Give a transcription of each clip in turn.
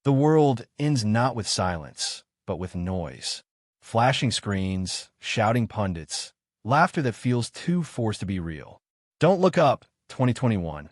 The world ends not with silence, but with noise. Flashing screens, shouting pundits, laughter that feels too forced to be real. Don't Look Up, 2021,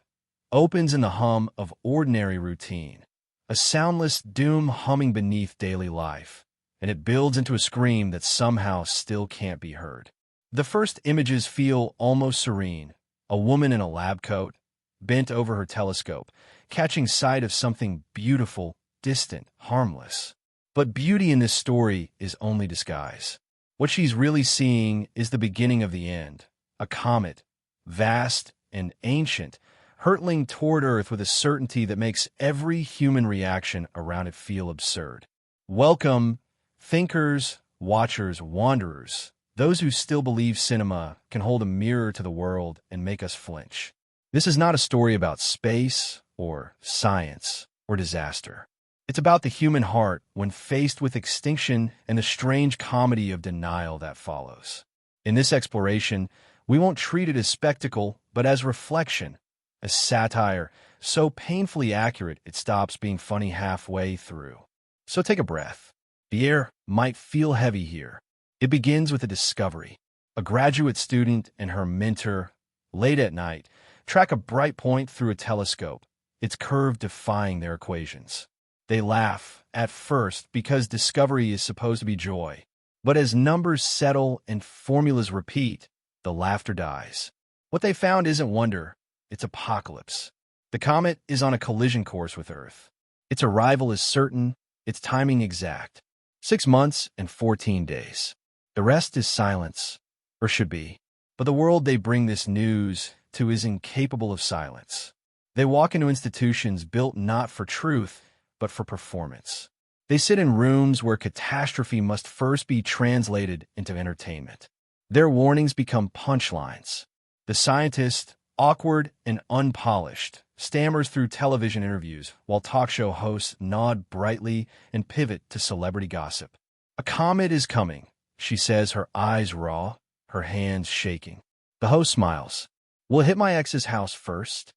opens in the hum of ordinary routine, a soundless doom humming beneath daily life, and it builds into a scream that somehow still can't be heard. The first images feel almost serene, a woman in a lab coat, bent over her telescope, catching sight of something beautiful, distant, harmless. But beauty in this story is only disguise. What she's really seeing is the beginning of the end, a comet, vast and ancient, hurtling toward Earth with a certainty that makes every human reaction around it feel absurd. Welcome, thinkers, watchers, wanderers, those who still believe cinema can hold a mirror to the world and make us flinch. This is not a story about space or science or disaster. It's about the human heart when faced with extinction and the strange comedy of denial that follows. In this exploration, we won't treat it as spectacle, but as reflection, as satire, so painfully accurate it stops being funny halfway through. So take a breath. The air might feel heavy here. It begins with a discovery. A graduate student and her mentor, late at night, track a bright point through a telescope, its curve defying their equations. They laugh, at first, because discovery is supposed to be joy. But as numbers settle and formulas repeat, the laughter dies. What they found isn't wonder, it's apocalypse. The comet is on a collision course with Earth. Its arrival is certain, its timing exact. 6 months and 14 days. The rest is silence, or should be. But the world they bring this news to is incapable of silence. They walk into institutions built not for truth, but for performance. They sit in rooms where catastrophe must first be translated into entertainment. Their warnings become punchlines. The scientist, awkward and unpolished, stammers through television interviews while talk show hosts nod brightly and pivot to celebrity gossip. A comet is coming, she says, her eyes raw, her hands shaking. The host smiles. Will it hit my ex's house first?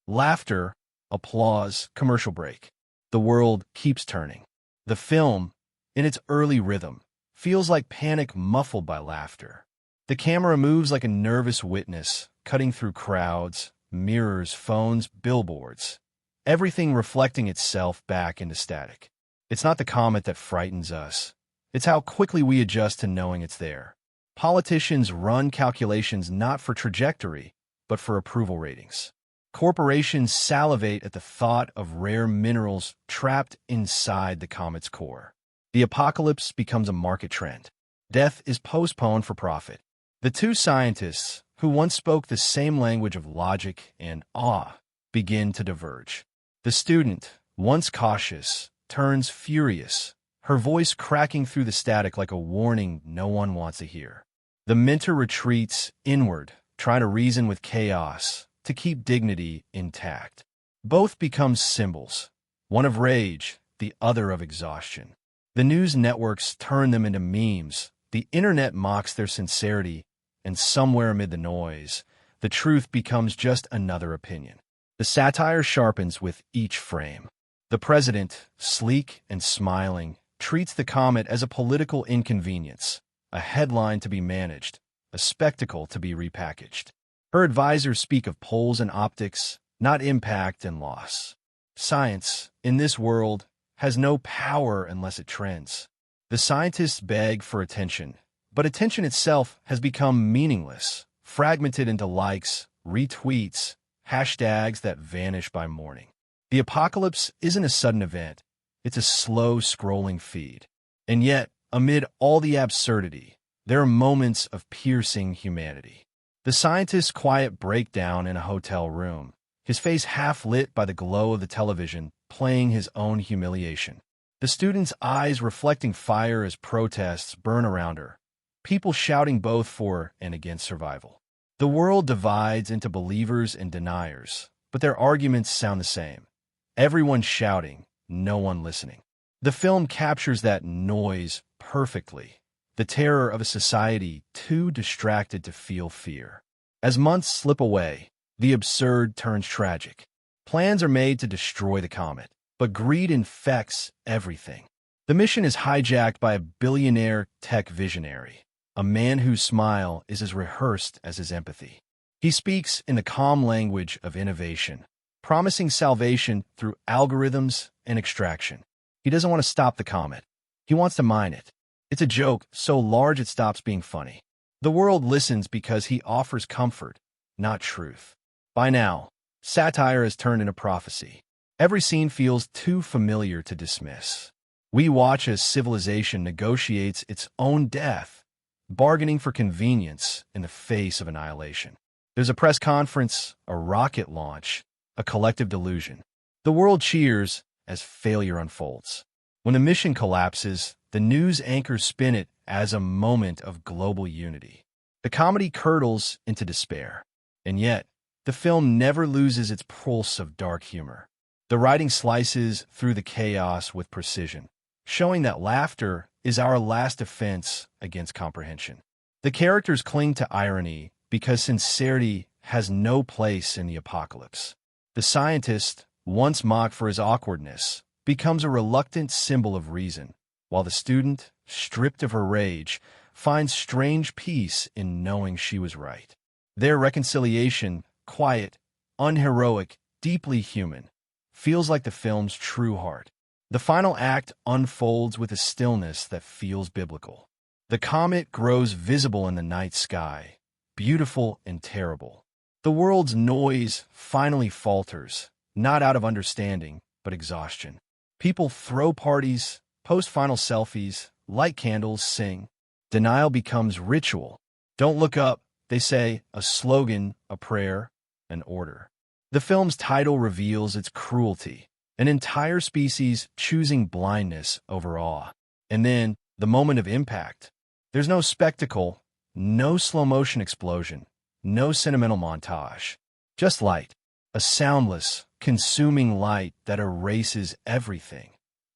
Laughter, applause, commercial break. The world keeps turning. The film, in its early rhythm, feels like panic muffled by laughter. The camera moves like a nervous witness, cutting through crowds, mirrors, phones, billboards, everything reflecting itself back into static. It's not the comet that frightens us. It's how quickly we adjust to knowing it's there. Politicians run calculations not for trajectory, but for approval ratings. Corporations salivate at the thought of rare minerals trapped inside the comet's core. The apocalypse becomes a market trend. Death is postponed for profit. The two scientists, who once spoke the same language of logic and awe, begin to diverge. The student, once cautious, turns furious, her voice cracking through the static like a warning no one wants to hear. The mentor retreats inward, trying to reason with chaos, to keep dignity intact. Both become symbols, one of rage, the other of exhaustion. The news networks turn them into memes, the internet mocks their sincerity, and somewhere amid the noise, the truth becomes just another opinion. The satire sharpens with each frame. The president, sleek and smiling, treats the comet as a political inconvenience, a headline to be managed, a spectacle to be repackaged. Her advisors speak of polls and optics, not impact and loss. Science, in this world, has no power unless it trends. The scientists beg for attention, but attention itself has become meaningless, fragmented into likes, retweets, hashtags that vanish by morning. The apocalypse isn't a sudden event, it's a slow scrolling feed. And yet, amid all the absurdity, there are moments of piercing humanity. The scientist's quiet breakdown in a hotel room, his face half lit by the glow of the television, playing his own humiliation. The student's eyes reflecting fire as protests burn around her, people shouting both for and against survival. The world divides into believers and deniers, but their arguments sound the same. Everyone shouting, no one listening. The film captures that noise perfectly. The terror of a society too distracted to feel fear. As months slip away, the absurd turns tragic. Plans are made to destroy the comet, but greed infects everything. The mission is hijacked by a billionaire tech visionary, a man whose smile is as rehearsed as his empathy. He speaks in the calm language of innovation, promising salvation through algorithms and extraction. He doesn't want to stop the comet. He wants to mine it. It's a joke so large it stops being funny. The world listens because he offers comfort, not truth. By now, satire has turned into prophecy. Every scene feels too familiar to dismiss. We watch as civilization negotiates its own death, bargaining for convenience in the face of annihilation. There's a press conference, a rocket launch, a collective delusion. The world cheers as failure unfolds. When the mission collapses, the news anchors spin it as a moment of global unity. The comedy curdles into despair. And yet, the film never loses its pulse of dark humor. The writing slices through the chaos with precision, showing that laughter is our last defense against comprehension. The characters cling to irony because sincerity has no place in the apocalypse. The scientist, once mocked for his awkwardness, becomes a reluctant symbol of reason, while the student, stripped of her rage, finds strange peace in knowing she was right. Their reconciliation, quiet, unheroic, deeply human, feels like the film's true heart. The final act unfolds with a stillness that feels biblical. The comet grows visible in the night sky, beautiful and terrible. The world's noise finally falters, not out of understanding, but exhaustion. People throw parties, post final selfies, light candles, sing. Denial becomes ritual. Don't look up, they say, a slogan, a prayer, an order. The film's title reveals its cruelty, an entire species choosing blindness over awe. And then, the moment of impact. There's no spectacle, no slow-motion explosion, no sentimental montage. Just light, a soundless, consuming light that erases everything.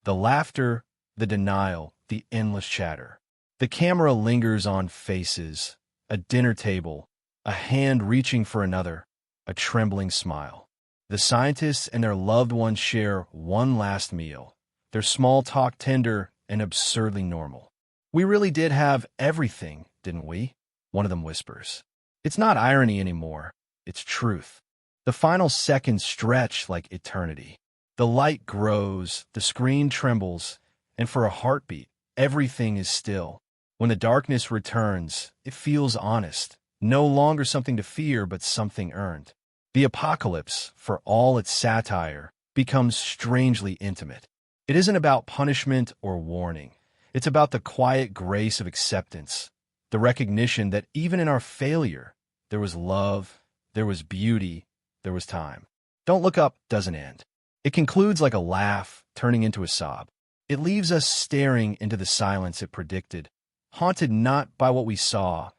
The laughter, the denial, the endless chatter. The camera lingers on faces, a dinner table, a hand reaching for another, a trembling smile. The scientists and their loved ones share one last meal, their small talk tender and absurdly normal. We really did have everything, didn't we? One of them whispers. It's not irony anymore, it's truth. The final seconds stretch like eternity. The light grows, the screen trembles, and for a heartbeat, everything is still. When the darkness returns, it feels honest, no longer something to fear but something earned. The apocalypse, for all its satire, becomes strangely intimate. It isn't about punishment or warning. It's about the quiet grace of acceptance, the recognition that even in our failure, there was love, there was beauty, there was time. Don't Look Up doesn't end. It concludes like a laugh, turning into a sob. It leaves us staring into the silence it predicted, haunted not by what we saw,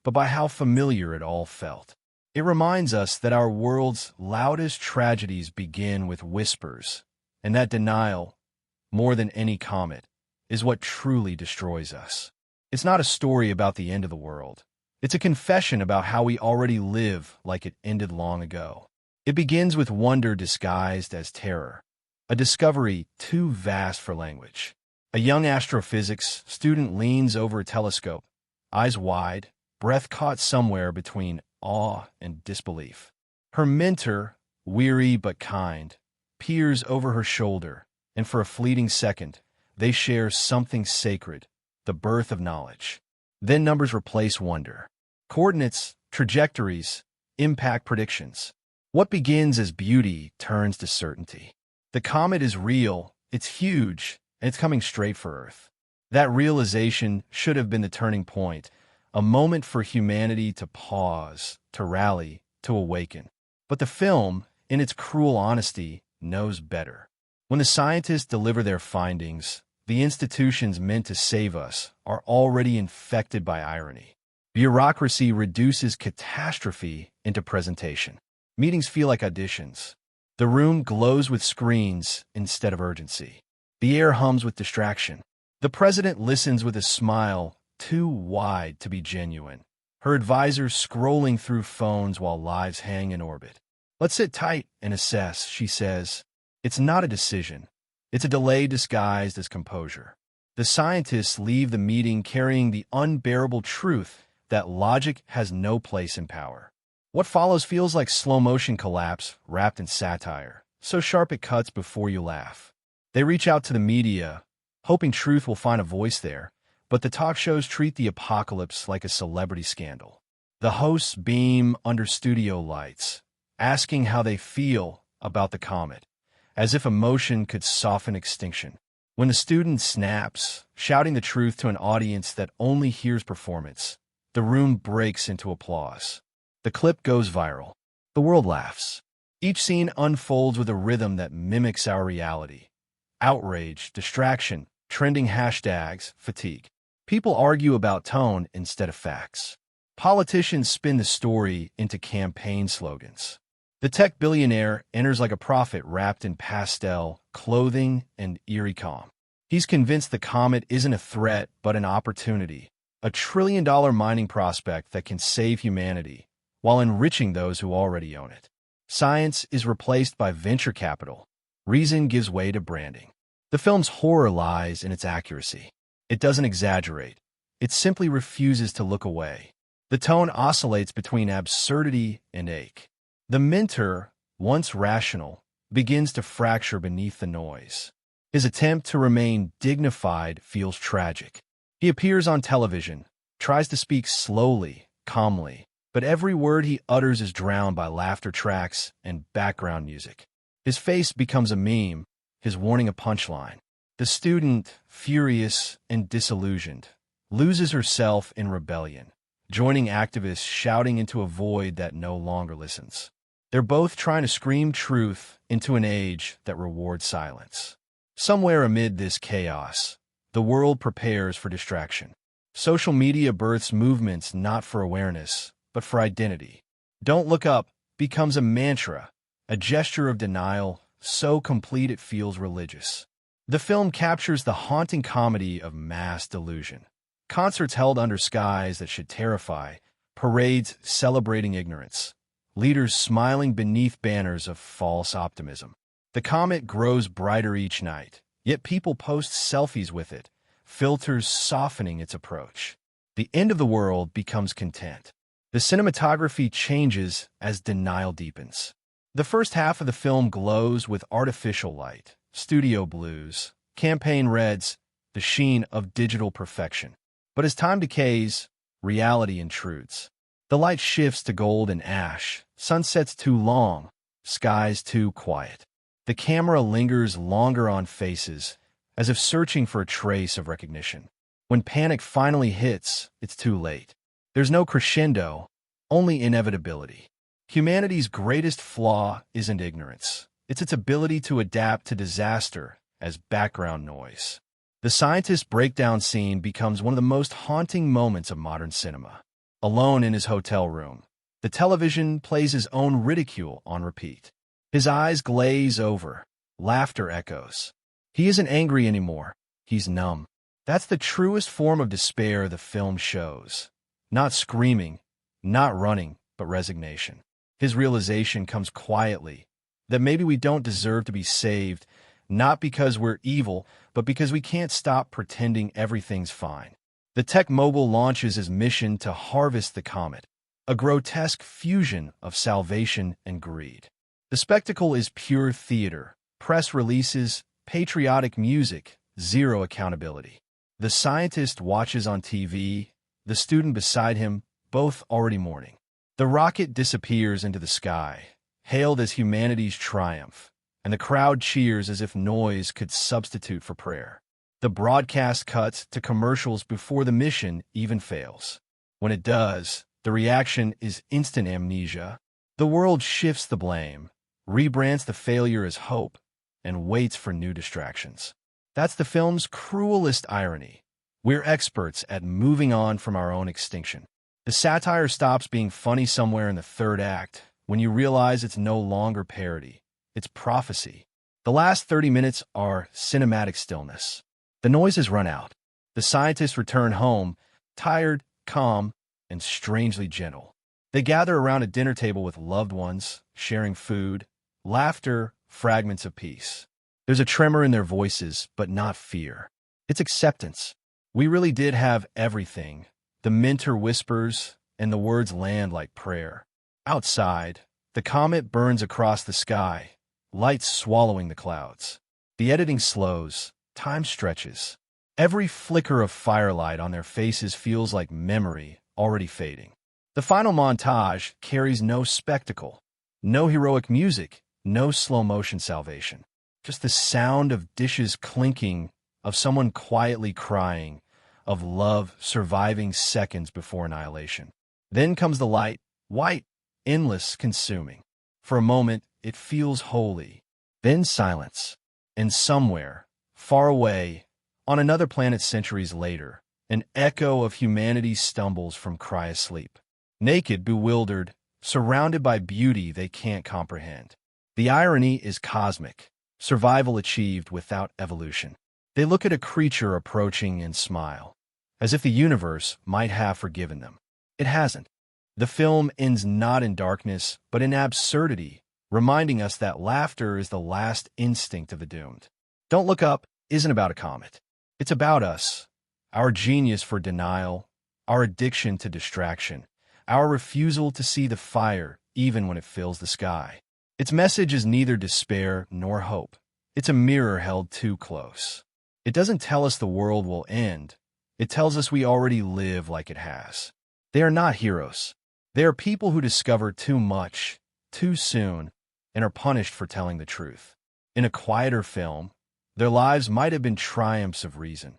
but by how familiar it all felt. It reminds us that our world's loudest tragedies begin with whispers, and that denial, more than any comet, is what truly destroys us. It's not a story about the end of the world. It's a confession about how we already live like it ended long ago. It begins with wonder disguised as terror, a discovery too vast for language. A young astrophysics student leans over a telescope, eyes wide, breath caught somewhere between awe and disbelief. Her mentor, weary but kind, peers over her shoulder, and for a fleeting second, they share something sacred, the birth of knowledge. Then numbers replace wonder. Coordinates, trajectories, impact predictions. What begins as beauty turns to certainty. The comet is real, it's huge, and it's coming straight for Earth. That realization should have been the turning point, a moment for humanity to pause, to rally, to awaken. But the film, in its cruel honesty, knows better. When the scientists deliver their findings, the institutions meant to save us are already infected by irony. Bureaucracy reduces catastrophe into presentation. Meetings feel like auditions. The room glows with screens instead of urgency. The air hums with distraction. The president listens with a smile too wide to be genuine. Her advisors scrolling through phones while lives hang in orbit. Let's sit tight and assess, she says. It's not a decision. It's a delay disguised as composure. The scientists leave the meeting carrying the unbearable truth that logic has no place in power. What follows feels like slow-motion collapse wrapped in satire, so sharp it cuts before you laugh. They reach out to the media, hoping truth will find a voice there, but the talk shows treat the apocalypse like a celebrity scandal. The hosts beam under studio lights, asking how they feel about the comet, as if emotion could soften extinction. When the student snaps, shouting the truth to an audience that only hears performance, the room breaks into applause. The clip goes viral. The world laughs. Each scene unfolds with a rhythm that mimics our reality. Outrage, distraction, trending hashtags, fatigue. People argue about tone instead of facts. Politicians spin the story into campaign slogans. The tech billionaire enters like a prophet wrapped in pastel, clothing, and eerie calm. He's convinced the comet isn't a threat but an opportunity, a trillion-dollar mining prospect that can save humanity, while enriching those who already own it. Science is replaced by venture capital. Reason gives way to branding. The film's horror lies in its accuracy. It doesn't exaggerate. It simply refuses to look away. The tone oscillates between absurdity and ache. The mentor, once rational, begins to fracture beneath the noise. His attempt to remain dignified feels tragic. He appears on television, tries to speak slowly, calmly, but every word he utters is drowned by laughter tracks and background music. His face becomes a meme, his warning a punchline. The student, furious and disillusioned, loses herself in rebellion, joining activists shouting into a void that no longer listens. They're both trying to scream truth into an age that rewards silence. Somewhere amid this chaos, the world prepares for distraction. Social media births movements not for awareness, but for identity. Don't look up becomes a mantra, a gesture of denial, so complete it feels religious. The film captures the haunting comedy of mass delusion. Concerts held under skies that should terrify, parades celebrating ignorance, leaders smiling beneath banners of false optimism. The comet grows brighter each night, yet people post selfies with it, filters softening its approach. The end of the world becomes content. The cinematography changes as denial deepens. The first half of the film glows with artificial light, studio blues, campaign reds, the sheen of digital perfection. But as time decays, reality intrudes. The light shifts to gold and ash, sunsets too long, skies too quiet. The camera lingers longer on faces, as if searching for a trace of recognition. When panic finally hits, it's too late. There's no crescendo, only inevitability. Humanity's greatest flaw isn't ignorance. It's its ability to adapt to disaster as background noise. The scientist's breakdown scene becomes one of the most haunting moments of modern cinema. Alone in his hotel room, the television plays his own ridicule on repeat. His eyes glaze over. Laughter echoes. He isn't angry anymore. He's numb. That's the truest form of despair the film shows. Not screaming, not running, but resignation. His realization comes quietly, that maybe we don't deserve to be saved, not because we're evil, but because we can't stop pretending everything's fine. The tech mogul launches his mission to harvest the comet, a grotesque fusion of salvation and greed. The spectacle is pure theater, press releases, patriotic music, zero accountability. The scientist watches on TV, the student beside him, both already mourning. The rocket disappears into the sky, hailed as humanity's triumph, and the crowd cheers as if noise could substitute for prayer. The broadcast cuts to commercials before the mission even fails. When it does, the reaction is instant amnesia. The world shifts the blame, rebrands the failure as hope, and waits for new distractions. That's the film's cruelest irony. We're experts at moving on from our own extinction. The satire stops being funny somewhere in the third act when you realize it's no longer parody. It's prophecy. The last 30 minutes are cinematic stillness. The noises run out. The scientists return home, tired, calm, and strangely gentle. They gather around a dinner table with loved ones, sharing food, laughter, fragments of peace. There's a tremor in their voices, but not fear. It's acceptance. We really did have everything. The mentor whispers, and the words land like prayer. Outside, the comet burns across the sky, light swallowing the clouds. The editing slows, time stretches. Every flicker of firelight on their faces feels like memory already fading. The final montage carries no spectacle, no heroic music, no slow-motion salvation. Just the sound of dishes clinking, of someone quietly crying, of love surviving seconds before annihilation. Then comes the light, white, endless, consuming. For a moment, it feels holy. Then silence. And somewhere, far away, on another planet centuries later, an echo of humanity stumbles from cryosleep. Naked, bewildered, surrounded by beauty they can't comprehend. The irony is cosmic. Survival achieved without evolution. They look at a creature approaching and smile, as if the universe might have forgiven them. It hasn't. The film ends not in darkness, but in absurdity, reminding us that laughter is the last instinct of the doomed. Don't Look Up isn't about a comet. It's about us, our genius for denial, our addiction to distraction, our refusal to see the fire even when it fills the sky. Its message is neither despair nor hope. It's a mirror held too close. It doesn't tell us the world will end. It tells us we already live like it has. They are not heroes. They are people who discover too much, too soon, and are punished for telling the truth. In a quieter film, their lives might have been triumphs of reason.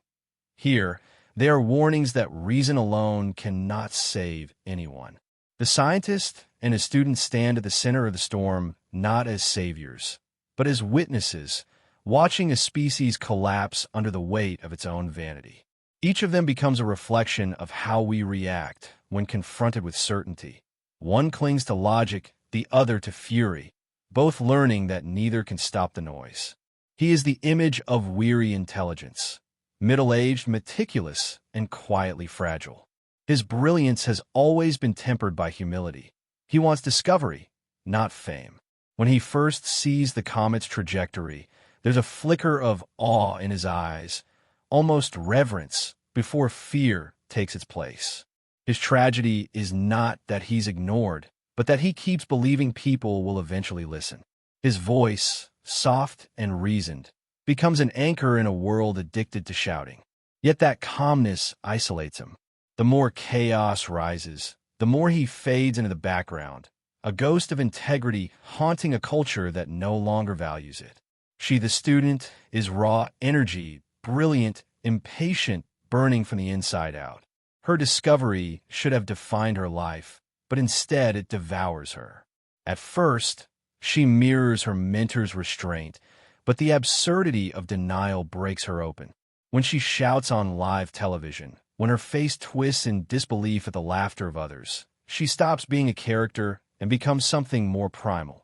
Here, they are warnings that reason alone cannot save anyone. The scientist and his student stand at the center of the storm not as saviors, but as witnesses, watching a species collapse under the weight of its own vanity. Each of them becomes a reflection of how we react when confronted with certainty. One clings to logic, the other to fury, both learning that neither can stop the noise. He is the image of weary intelligence, middle-aged, meticulous, and quietly fragile. His brilliance has always been tempered by humility. He wants discovery, not fame. When he first sees the comet's trajectory, there's a flicker of awe in his eyes, almost reverence, before fear takes its place. His tragedy is not that he's ignored, but that he keeps believing people will eventually listen. His voice, soft and reasoned, becomes an anchor in a world addicted to shouting. Yet that calmness isolates him. The more chaos rises, the more he fades into the background, a ghost of integrity haunting a culture that no longer values it. She, the student, is raw energy, brilliant, impatient, burning from the inside out. Her discovery should have defined her life, but instead it devours her. At first, she mirrors her mentor's restraint, but the absurdity of denial breaks her open. When she shouts on live television, when her face twists in disbelief at the laughter of others, she stops being a character and becomes something more primal.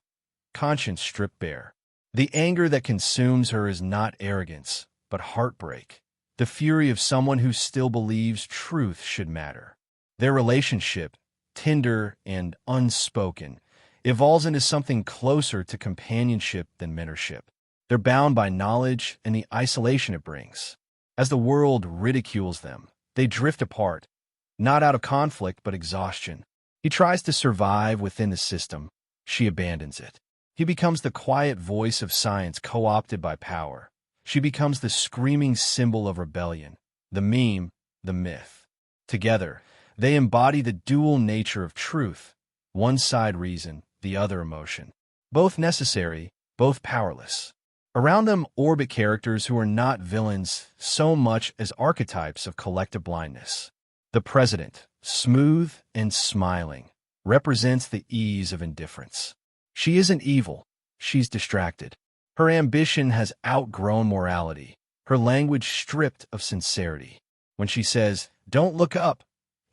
Conscience stripped bare. The anger that consumes her is not arrogance, but heartbreak. The fury of someone who still believes truth should matter. Their relationship, tender and unspoken, evolves into something closer to companionship than mentorship. They're bound by knowledge and the isolation it brings. As the world ridicules them, they drift apart, not out of conflict but exhaustion. He tries to survive within the system. She abandons it. He becomes the quiet voice of science co-opted by power. She becomes the screaming symbol of rebellion, the meme, the myth. Together, they embody the dual nature of truth, one side reason, the other emotion. Both necessary, both powerless. Around them orbit characters who are not villains so much as archetypes of collective blindness. The president, smooth and smiling, represents the ease of indifference. She isn't evil, she's distracted. Her ambition has outgrown morality, her language stripped of sincerity. When she says, "Don't look up,"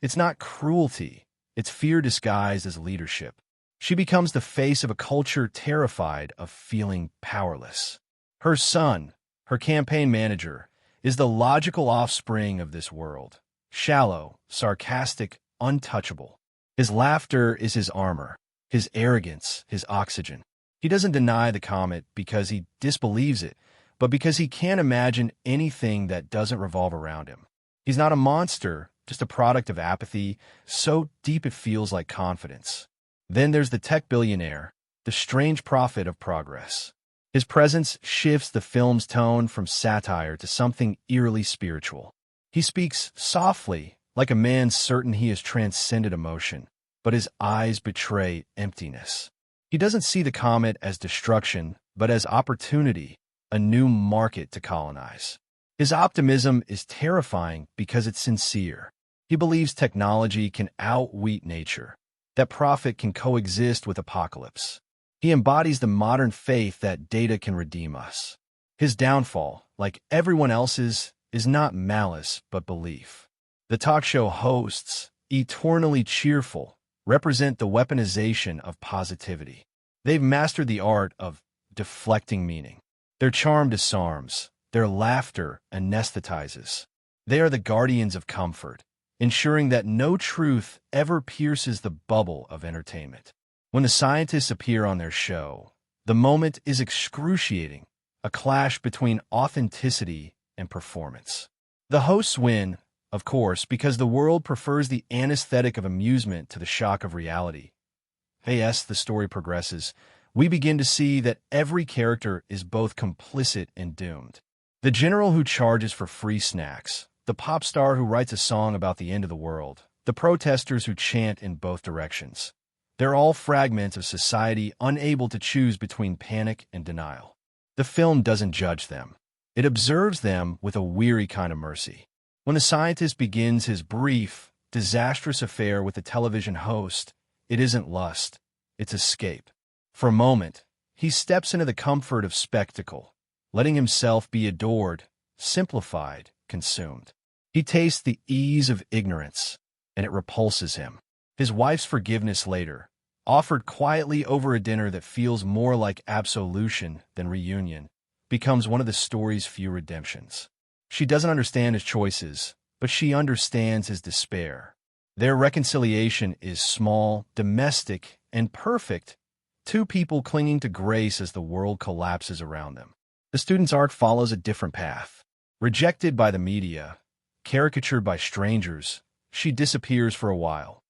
it's not cruelty, it's fear disguised as leadership. She becomes the face of a culture terrified of feeling powerless. Her son, her campaign manager, is the logical offspring of this world. Shallow, sarcastic, untouchable. His laughter is his armor, his arrogance, his oxygen. He doesn't deny the comet because he disbelieves it, but because he can't imagine anything that doesn't revolve around him. He's not a monster, just a product of apathy, so deep it feels like confidence. Then there's the tech billionaire, the strange prophet of progress. His presence shifts the film's tone from satire to something eerily spiritual. He speaks softly, like a man certain he has transcended emotion, but his eyes betray emptiness. He doesn't see the comet as destruction, but as opportunity, a new market to colonize. His optimism is terrifying because it's sincere. He believes technology can outwit nature, that profit can coexist with apocalypse. He embodies the modern faith that data can redeem us. His downfall, like everyone else's, is not malice but belief. The talk show hosts, eternally cheerful, represent the weaponization of positivity. They've mastered the art of deflecting meaning. Their charm disarms, their laughter anesthetizes. They are the guardians of comfort, ensuring that no truth ever pierces the bubble of entertainment. When the scientists appear on their show, the moment is excruciating, a clash between authenticity and performance. The hosts win, of course, because the world prefers the anesthetic of amusement to the shock of reality. As the story progresses, we begin to see that every character is both complicit and doomed. The general who charges for free snacks, the pop star who writes a song about the end of the world, the protesters who chant in both directions. They're all fragments of society unable to choose between panic and denial. The film doesn't judge them. It observes them with a weary kind of mercy. When the scientist begins his brief, disastrous affair with the television host, it isn't lust, it's escape. For a moment, he steps into the comfort of spectacle, letting himself be adored, simplified, consumed. He tastes the ease of ignorance, and it repulses him. His wife's forgiveness later, offered quietly over a dinner that feels more like absolution than reunion, becomes one of the story's few redemptions. She doesn't understand his choices, but she understands his despair. Their reconciliation is small, domestic, and perfect, two people clinging to grace as the world collapses around them. The student's arc follows a different path. Rejected by the media, caricatured by strangers, she disappears for a while,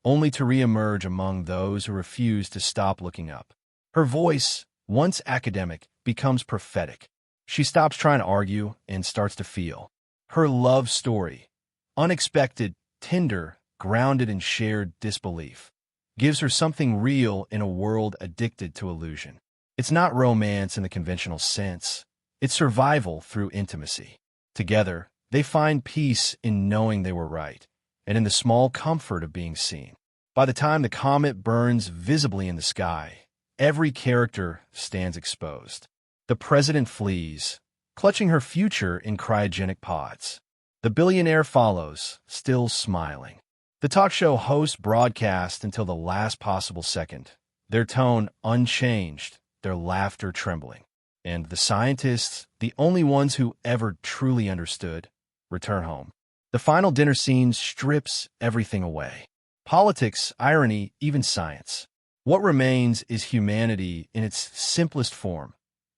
only to re-emerge among those who refuse to stop looking up. Her voice, once academic, becomes prophetic. She stops trying to argue and starts to feel. Her love story, unexpected, tender, grounded in shared disbelief, gives her something real in a world addicted to illusion. It's not romance in the conventional sense. It's survival through intimacy. Together, they find peace in knowing they were right, and in the small comfort of being seen. By the time the comet burns visibly in the sky, every character stands exposed. The president flees, clutching her future in cryogenic pods. The billionaire follows, still smiling. The talk show hosts broadcast until the last possible second, their tone unchanged, their laughter trembling. And the scientists, the only ones who ever truly understood, return home. The final dinner scene strips everything away. Politics, irony, even science. What remains is humanity in its simplest form.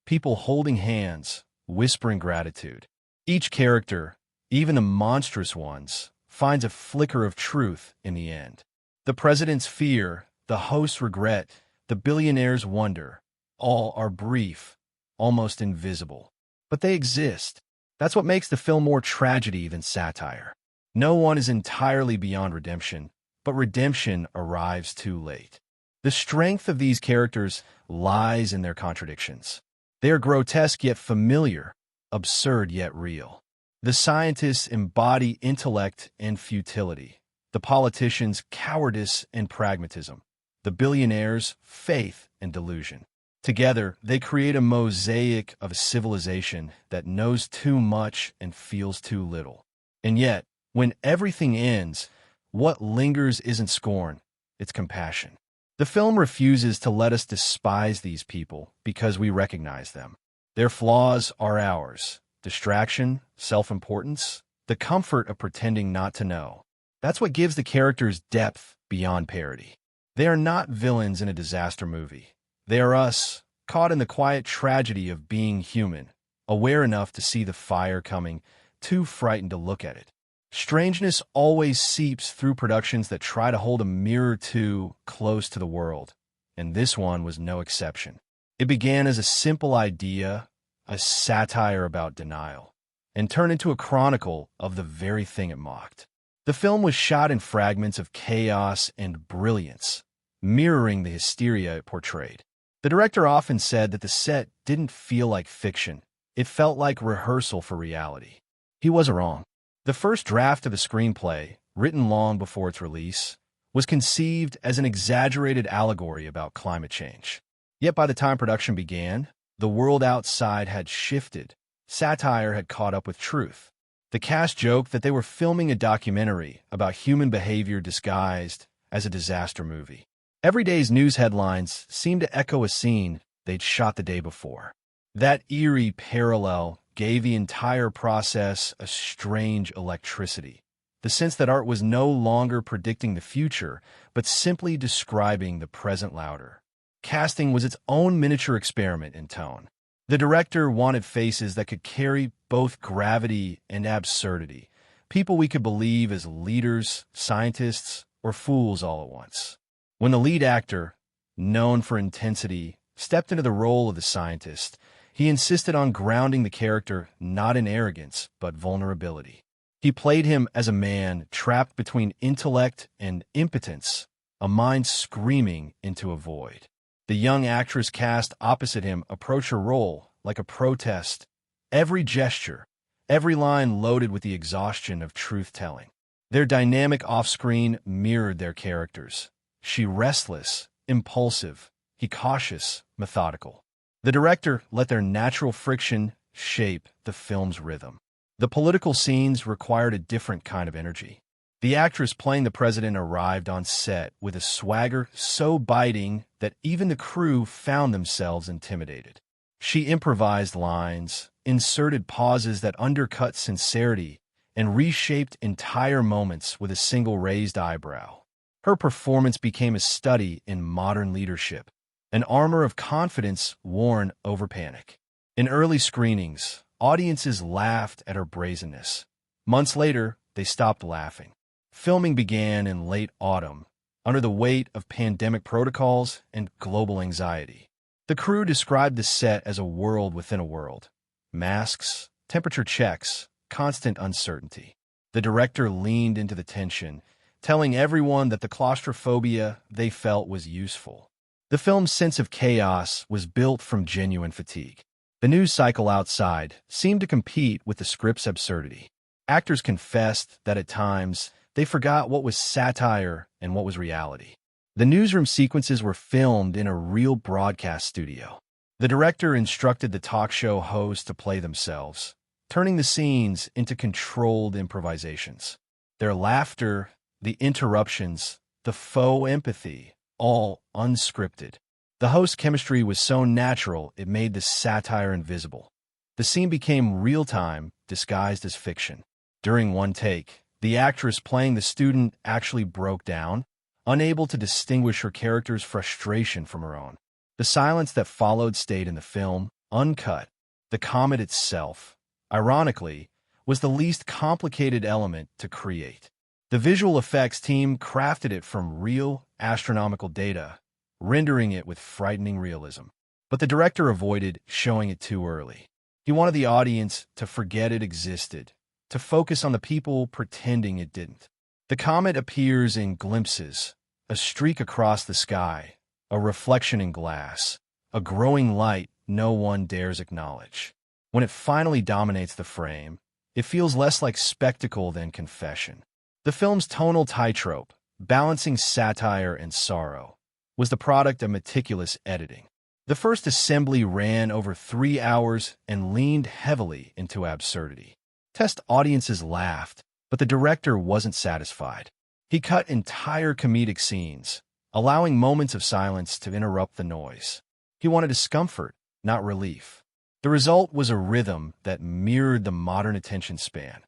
People holding hands, whispering gratitude. Each character, even the monstrous ones, finds a flicker of truth in the end. The president's fear, the host's regret, the billionaire's wonder, all are brief, almost invisible. But they exist. That's what makes the film more tragedy than satire. No one is entirely beyond redemption, but redemption arrives too late. The strength of these characters lies in their contradictions. They are grotesque yet familiar, absurd yet real. The scientists embody intellect and futility, the politicians cowardice and pragmatism, the billionaires faith and delusion. Together, they create a mosaic of a civilization that knows too much and feels too little. And yet, when everything ends, what lingers isn't scorn, it's compassion. The film refuses to let us despise these people because we recognize them. Their flaws are ours. Distraction, self-importance, the comfort of pretending not to know. That's what gives the characters depth beyond parody. They are not villains in a disaster movie. They are us, caught in the quiet tragedy of being human, aware enough to see the fire coming, too frightened to look at it. Strangeness always seeps through productions that try to hold a mirror too close to the world, and this one was no exception. It began as a simple idea, a satire about denial, and turned into a chronicle of the very thing it mocked. The film was shot in fragments of chaos and brilliance, mirroring the hysteria it portrayed. The director often said that the set didn't feel like fiction. It felt like rehearsal for reality. He wasn't wrong. The first draft of the screenplay, written long before its release, was conceived as an exaggerated allegory about climate change. Yet by the time production began, the world outside had shifted. Satire had caught up with truth. The cast joked that they were filming a documentary about human behavior disguised as a disaster movie. Every day's news headlines seemed to echo a scene they'd shot the day before. That eerie parallel gave the entire process a strange electricity, the sense that art was no longer predicting the future, but simply describing the present louder. Casting was its own miniature experiment in tone. The director wanted faces that could carry both gravity and absurdity, people we could believe as leaders, scientists, or fools all at once. When the lead actor, known for intensity, stepped into the role of the scientist, he insisted on grounding the character not in arrogance, but vulnerability. He played him as a man trapped between intellect and impotence, a mind screaming into a void. The young actress cast opposite him approached her role like a protest, every gesture, every line loaded with the exhaustion of truth-telling. Their dynamic off-screen mirrored their characters. She restless, impulsive, he cautious, methodical. The director let their natural friction shape the film's rhythm. The political scenes required a different kind of energy. The actress playing the president arrived on set with a swagger so biting that even the crew found themselves intimidated. She improvised lines, inserted pauses that undercut sincerity, and reshaped entire moments with a single raised eyebrow. Her performance became a study in modern leadership, an armor of confidence worn over panic. In early screenings, audiences laughed at her brazenness. Months later, they stopped laughing. Filming began in late autumn, under the weight of pandemic protocols and global anxiety. The crew described the set as a world within a world. Masks, temperature checks, constant uncertainty. The director leaned into the tension, telling everyone that the claustrophobia they felt was useful. The film's sense of chaos was built from genuine fatigue. The news cycle outside seemed to compete with the script's absurdity. Actors confessed that at times they forgot what was satire and what was reality. The newsroom sequences were filmed in a real broadcast studio. The director instructed the talk show hosts to play themselves, turning the scenes into controlled improvisations. Their laughter, the interruptions, the faux empathy, all unscripted. The host chemistry was so natural it made the satire invisible. The scene became real-time, disguised as fiction. During one take, the actress playing the student actually broke down, unable to distinguish her character's frustration from her own. The silence that followed stayed in the film, uncut. The comet itself, ironically, was the least complicated element to create. The visual effects team crafted it from real, astronomical data, rendering it with frightening realism. But the director avoided showing it too early. He wanted the audience to forget it existed, to focus on the people pretending it didn't. The comet appears in glimpses, a streak across the sky, a reflection in glass, a growing light no one dares acknowledge. When it finally dominates the frame, it feels less like spectacle than confession. The film's tonal tightrope, balancing satire and sorrow, was the product of meticulous editing. The first assembly ran over 3 hours and leaned heavily into absurdity. Test audiences laughed, but the director wasn't satisfied. He cut entire comedic scenes, allowing moments of silence to interrupt the noise. He wanted discomfort, not relief. The result was a rhythm that mirrored the modern attention span.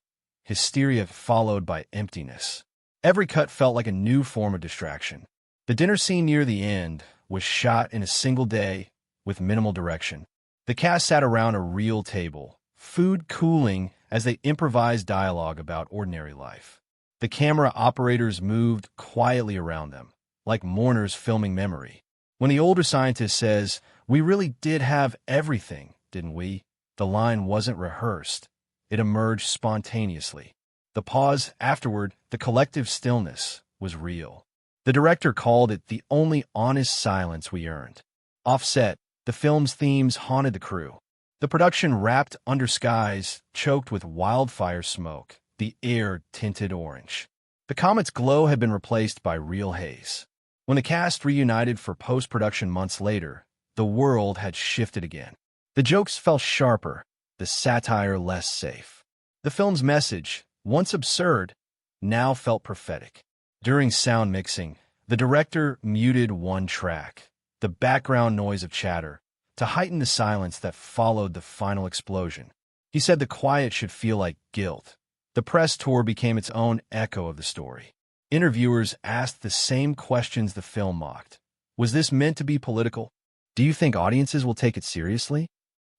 Hysteria followed by emptiness. Every cut felt like a new form of distraction. The dinner scene near the end was shot in a single day with minimal direction. The cast sat around a real table, food cooling as they improvised dialogue about ordinary life. The camera operators moved quietly around them, like mourners filming memory. When the older scientist says, "We really did have everything, didn't we?" the line wasn't rehearsed. It emerged spontaneously. The pause afterward, the collective stillness, was real. The director called it the only honest silence we earned. Offset, the film's themes haunted the crew. The production wrapped under skies choked with wildfire smoke, the air tinted orange. The comet's glow had been replaced by real haze. When the cast reunited for post-production months later, the world had shifted again. The jokes felt sharper, the satire less safe. The film's message, once absurd, now felt prophetic. During sound mixing, the director muted one track, the background noise of chatter, to heighten the silence that followed the final explosion. He said the quiet should feel like guilt. The press tour became its own echo of the story. Interviewers asked the same questions the film mocked. Was this meant to be political? Do you think audiences will take it seriously?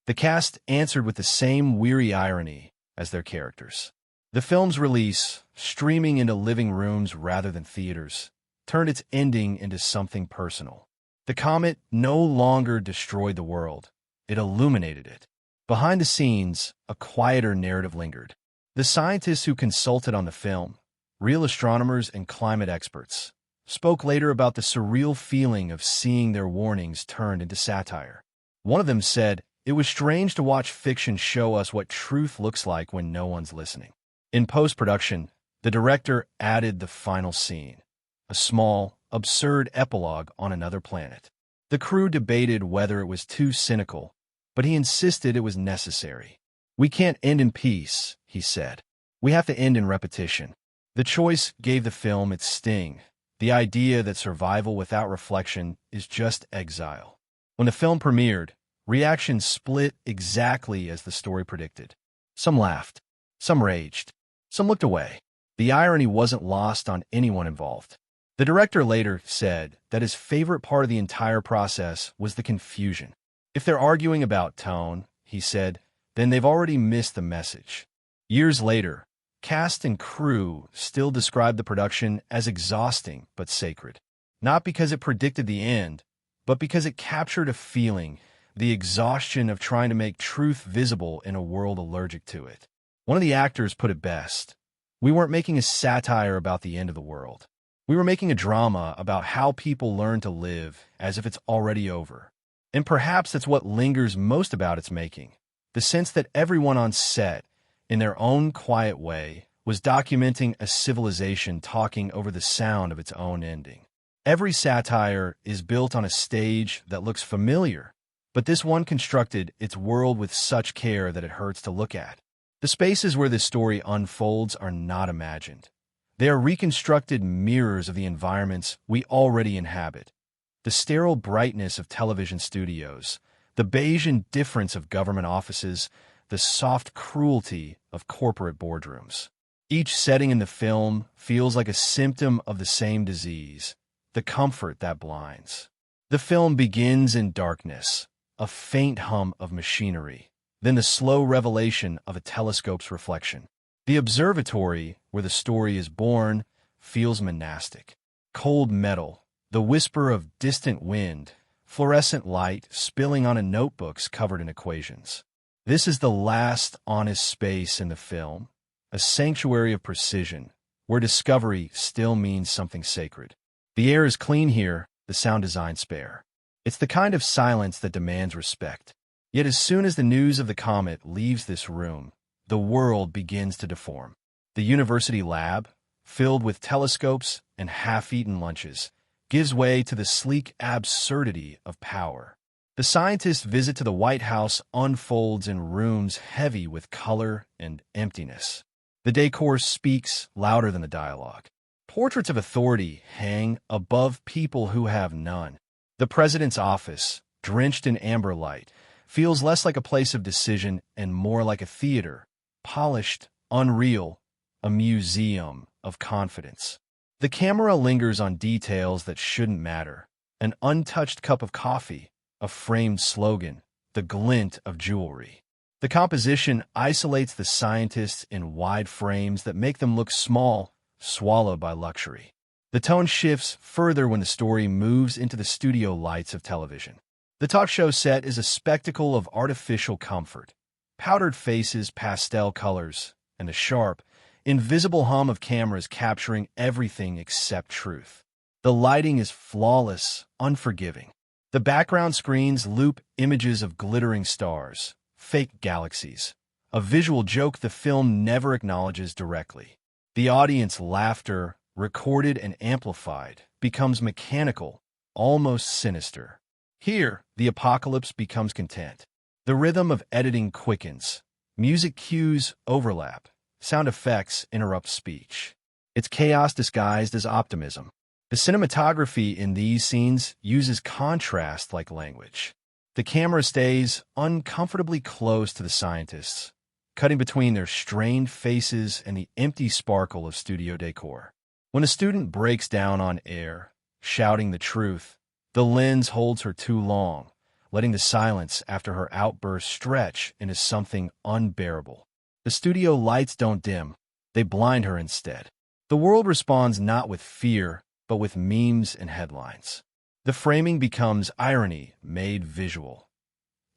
The cast answered with the same weary irony as their characters. The film's release, streaming into living rooms rather than theaters, turned its ending into something personal. The comet no longer destroyed the world. It illuminated it. Behind the scenes, a quieter narrative lingered. The scientists who consulted on the film, real astronomers and climate experts, spoke later about the surreal feeling of seeing their warnings turned into satire. One of them said, "It was strange to watch fiction show us what truth looks like when no one's listening." In post-production, the director added the final scene, a small, absurd epilogue on another planet. The crew debated whether it was too cynical, but he insisted it was necessary. "We can't end in peace," he said. "We have to end in repetition." The choice gave the film its sting, the idea that survival without reflection is just exile. When the film premiered, reactions split exactly as the story predicted. Some laughed, some raged, some looked away. The irony wasn't lost on anyone involved. The director later said that his favorite part of the entire process was the confusion. "If they're arguing about tone," he said, "then they've already missed the message." Years later, cast and crew still describe the production as exhausting but sacred. Not because it predicted the end, but because it captured a feeling, the exhaustion of trying to make truth visible in a world allergic to it. One of the actors put it best. "We weren't making a satire about the end of the world. We were making a drama about how people learn to live as if it's already over." And perhaps that's what lingers most about its making, the sense that everyone on set, in their own quiet way, was documenting a civilization talking over the sound of its own ending. Every satire is built on a stage that looks familiar, but this one constructed its world with such care that it hurts to look at. The spaces where this story unfolds are not imagined. They are reconstructed mirrors of the environments we already inhabit. The sterile brightness of television studios, the beige indifference of government offices, the soft cruelty of corporate boardrooms. Each setting in the film feels like a symptom of the same disease, the comfort that blinds. The film begins in darkness, a faint hum of machinery, then the slow revelation of a telescope's reflection. The observatory, where the story is born, feels monastic. Cold metal, the whisper of distant wind, fluorescent light spilling onto notebooks covered in equations. This is the last honest space in the film, a sanctuary of precision, where discovery still means something sacred. The air is clean here, the sound design spare. It's the kind of silence that demands respect. Yet as soon as the news of the comet leaves this room, the world begins to deform. The university lab, filled with telescopes and half-eaten lunches, gives way to the sleek absurdity of power. The scientist's visit to the White House unfolds in rooms heavy with color and emptiness. The decor speaks louder than the dialogue. Portraits of authority hang above people who have none. The president's office, drenched in amber light, feels less like a place of decision and more like a theater, polished, unreal, a museum of confidence. The camera lingers on details that shouldn't matter. An untouched cup of coffee, a framed slogan, the glint of jewelry. The composition isolates the scientists in wide frames that make them look small, swallowed by luxury. The tone shifts further when the story moves into the studio lights of television. The talk show set is a spectacle of artificial comfort. Powdered faces, pastel colors, and the sharp, invisible hum of cameras capturing everything except truth. The lighting is flawless, unforgiving. The background screens loop images of glittering stars, fake galaxies, a visual joke the film never acknowledges directly. The audience laughter, recorded and amplified, becomes mechanical, almost sinister. Here, the apocalypse becomes content. The rhythm of editing quickens. Music cues overlap. Sound effects interrupt speech. It's chaos disguised as optimism. The cinematography in these scenes uses contrast like language. The camera stays uncomfortably close to the scientists, cutting between their strained faces and the empty sparkle of studio decor. When a student breaks down on air, shouting the truth, the lens holds her too long, letting the silence after her outburst stretch into something unbearable. The studio lights don't dim, they blind her instead. The world responds not with fear, but with memes and headlines. The framing becomes irony made visual.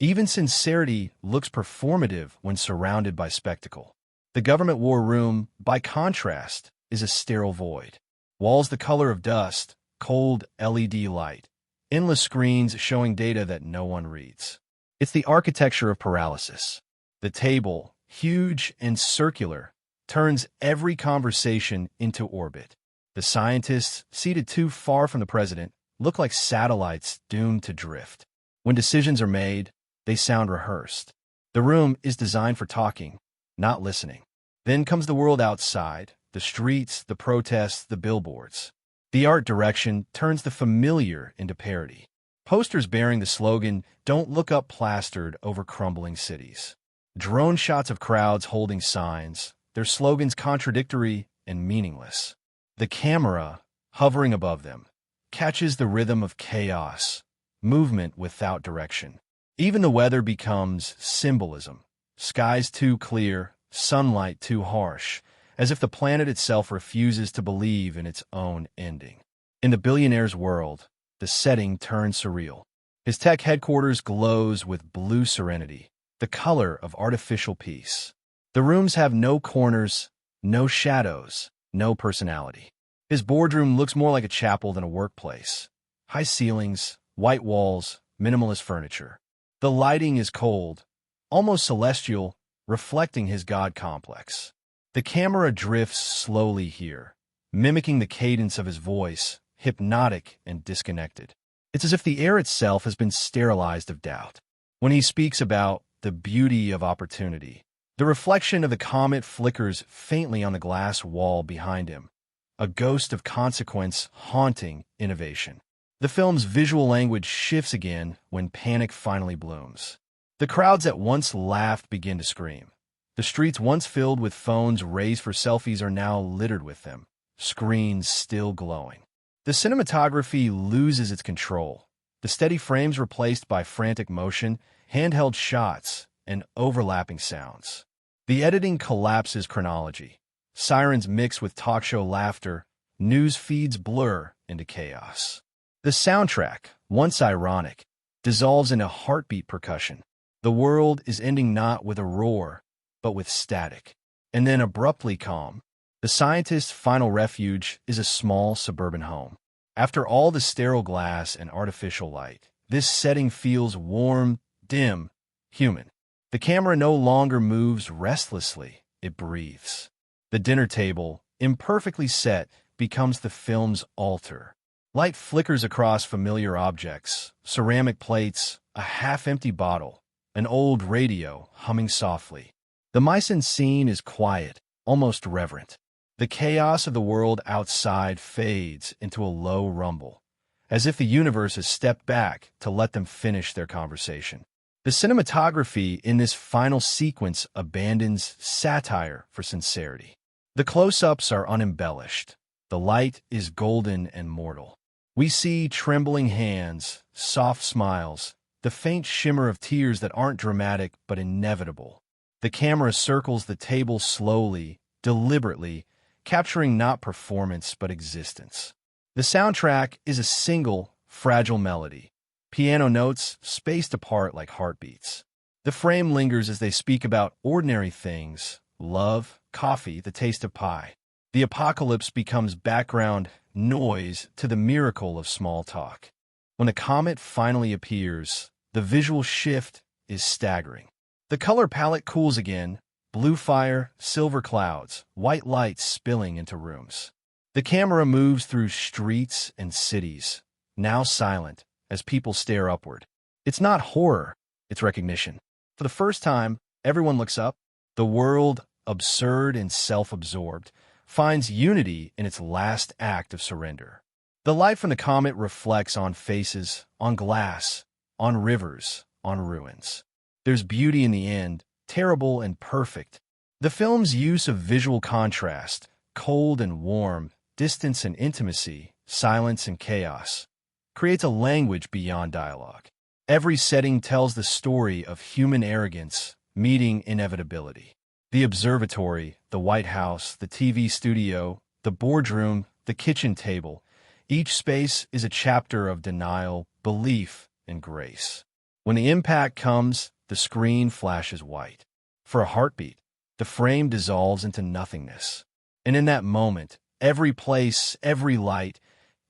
Even sincerity looks performative when surrounded by spectacle. The government war room, by contrast, is a sterile void. Walls the color of dust, cold LED light, endless screens showing data that no one reads. It's the architecture of paralysis. The table, huge and circular, turns every conversation into orbit. The scientists, seated too far from the president, look like satellites doomed to drift. When decisions are made, they sound rehearsed. The room is designed for talking, not listening. Then comes the world outside, the streets, the protests, the billboards. The art direction turns the familiar into parody. Posters bearing the slogan, "Don't look up," plastered over crumbling cities. Drone shots of crowds holding signs, their slogans contradictory and meaningless. The camera, hovering above them, catches the rhythm of chaos, movement without direction. Even the weather becomes symbolism. Skies too clear, sunlight too harsh, as if the planet itself refuses to believe in its own ending. In the billionaire's world, the setting turns surreal. His tech headquarters glows with blue serenity, the color of artificial peace. The rooms have no corners, no shadows, no personality. His boardroom looks more like a chapel than a workplace. High ceilings, white walls, minimalist furniture. The lighting is cold, almost celestial, reflecting his god complex. The camera drifts slowly here, mimicking the cadence of his voice, hypnotic and disconnected. It's as if the air itself has been sterilized of doubt. When he speaks about the beauty of opportunity, the reflection of the comet flickers faintly on the glass wall behind him, a ghost of consequence haunting innovation. The film's visual language shifts again when panic finally blooms. The crowds that once laughed begin to scream. The streets once filled with phones raised for selfies are now littered with them, screens still glowing. The cinematography loses its control. The steady frames replaced by frantic motion, handheld shots, and overlapping sounds. The editing collapses chronology. Sirens mix with talk show laughter, news feeds blur into chaos. The soundtrack, once ironic, dissolves into heartbeat percussion. The world is ending not with a roar, but with static. And then abruptly calm. The scientist's final refuge is a small suburban home. After all the sterile glass and artificial light, this setting feels warm, dim, human. The camera no longer moves restlessly, it breathes. The dinner table, imperfectly set, becomes the film's altar. Light flickers across familiar objects, ceramic plates, a half-empty bottle, an old radio humming softly. The mise-en-scene is quiet, almost reverent. The chaos of the world outside fades into a low rumble, as if the universe has stepped back to let them finish their conversation. The cinematography in this final sequence abandons satire for sincerity. The close-ups are unembellished. The light is golden and mortal. We see trembling hands, soft smiles, the faint shimmer of tears that aren't dramatic but inevitable. The camera circles the table slowly, deliberately, capturing not performance but existence. The soundtrack is a single, fragile melody. Piano notes spaced apart like heartbeats. The frame lingers as they speak about ordinary things: love, coffee, the taste of pie. The apocalypse becomes background noise to the miracle of small talk. When the comet finally appears, the visual shift is staggering. The color palette cools again: blue fire, silver clouds, white lights spilling into rooms. The camera moves through streets and cities, now silent, as people stare upward. It's not horror, it's recognition. For the first time, everyone looks up. The world, absurd and self-absorbed, finds unity in its last act of surrender. The light from the comet reflects on faces, on glass, on rivers, on ruins. There's beauty in the end, terrible and perfect. The film's use of visual contrast, cold and warm, distance and intimacy, silence and chaos, creates a language beyond dialogue. Every setting tells the story of human arrogance meeting inevitability. The observatory, the White House, the TV studio, the boardroom, the kitchen table, each space is a chapter of denial, belief, and grace. When the impact comes, the screen flashes white. For a heartbeat, the frame dissolves into nothingness. And in that moment, every place, every light,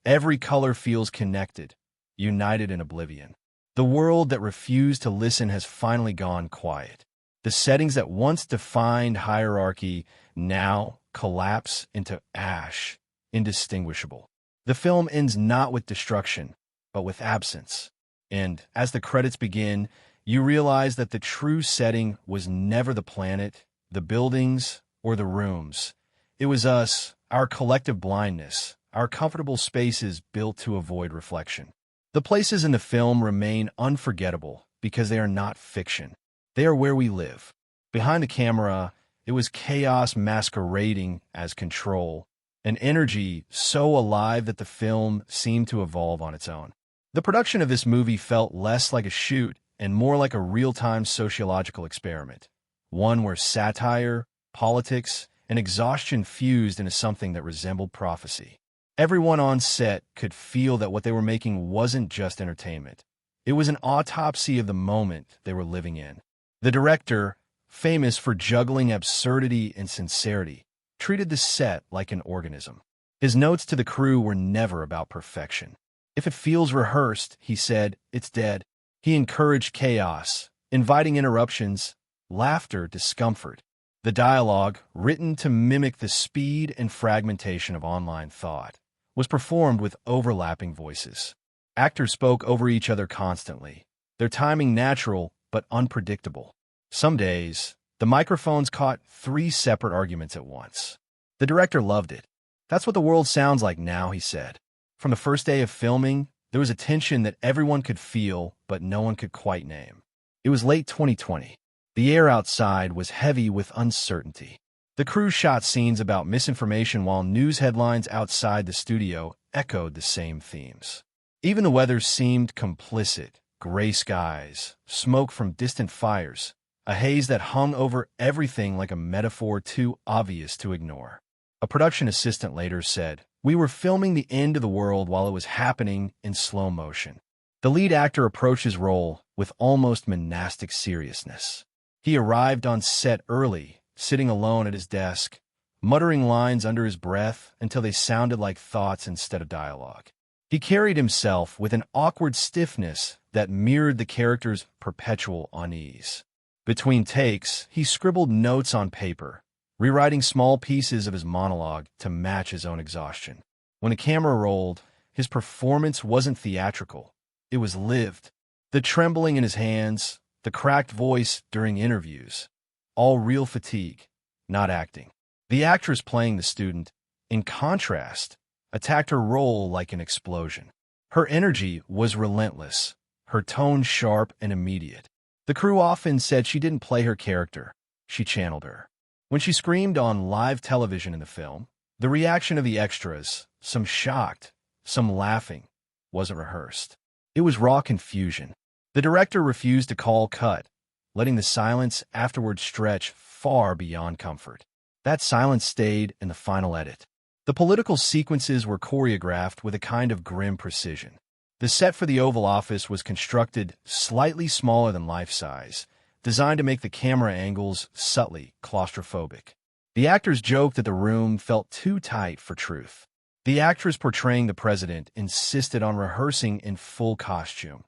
every color feels connected, united in oblivion. The world that refused to listen has finally gone quiet. The settings that once defined hierarchy now collapse into ash, indistinguishable. The film ends not with destruction, but with absence. And as the credits begin, you realize that the true setting was never the planet, the buildings, or the rooms. It was us, our collective blindness, our comfortable spaces built to avoid reflection. The places in the film remain unforgettable because they are not fiction. They are where we live. Behind the camera, it was chaos masquerading as control, an energy so alive that the film seemed to evolve on its own. The production of this movie felt less like a shoot and more like a real-time sociological experiment, one where satire, politics, and exhaustion fused into something that resembled prophecy. Everyone on set could feel that what they were making wasn't just entertainment. It was an autopsy of the moment they were living in. The director, famous for juggling absurdity and sincerity, treated the set like an organism. His notes to the crew were never about perfection. If it feels rehearsed, he said, it's dead. He encouraged chaos, inviting interruptions, laughter, discomfort. The dialogue, written to mimic the speed and fragmentation of online thought, was performed with overlapping voices. Actors spoke over each other constantly, their timing natural but unpredictable. Some days, the microphones caught 3 separate arguments at once. The director loved it. That's what the world sounds like now, he said. From the first day of filming, there was a tension that everyone could feel, but no one could quite name. It was late 2020. The air outside was heavy with uncertainty. The crew shot scenes about misinformation while news headlines outside the studio echoed the same themes. Even the weather seemed complicit: gray skies, smoke from distant fires, a haze that hung over everything like a metaphor too obvious to ignore. A production assistant later said, "We were filming the end of the world while it was happening in slow motion." The lead actor approached his role with almost monastic seriousness. He arrived on set early, sitting alone at his desk, muttering lines under his breath until they sounded like thoughts instead of dialogue. He carried himself with an awkward stiffness that mirrored the character's perpetual unease. Between takes, he scribbled notes on paper, rewriting small pieces of his monologue to match his own exhaustion. When the camera rolled, his performance wasn't theatrical. It was lived. The trembling in his hands, the cracked voice during interviews, all real fatigue, not acting. The actress playing the student, in contrast, attacked her role like an explosion. Her energy was relentless, her tone sharp and immediate. The crew often said she didn't play her character, she channeled her. When she screamed on live television in the film, the reaction of the extras, some shocked, some laughing, wasn't rehearsed. It was raw confusion. The director refused to call cut, letting the silence afterward stretch far beyond comfort. That silence stayed in the final edit. The political sequences were choreographed with a kind of grim precision. The set for the Oval Office was constructed slightly smaller than life size, designed to make the camera angles subtly claustrophobic. The actors joked that the room felt too tight for truth. The actress portraying the president insisted on rehearsing in full costume.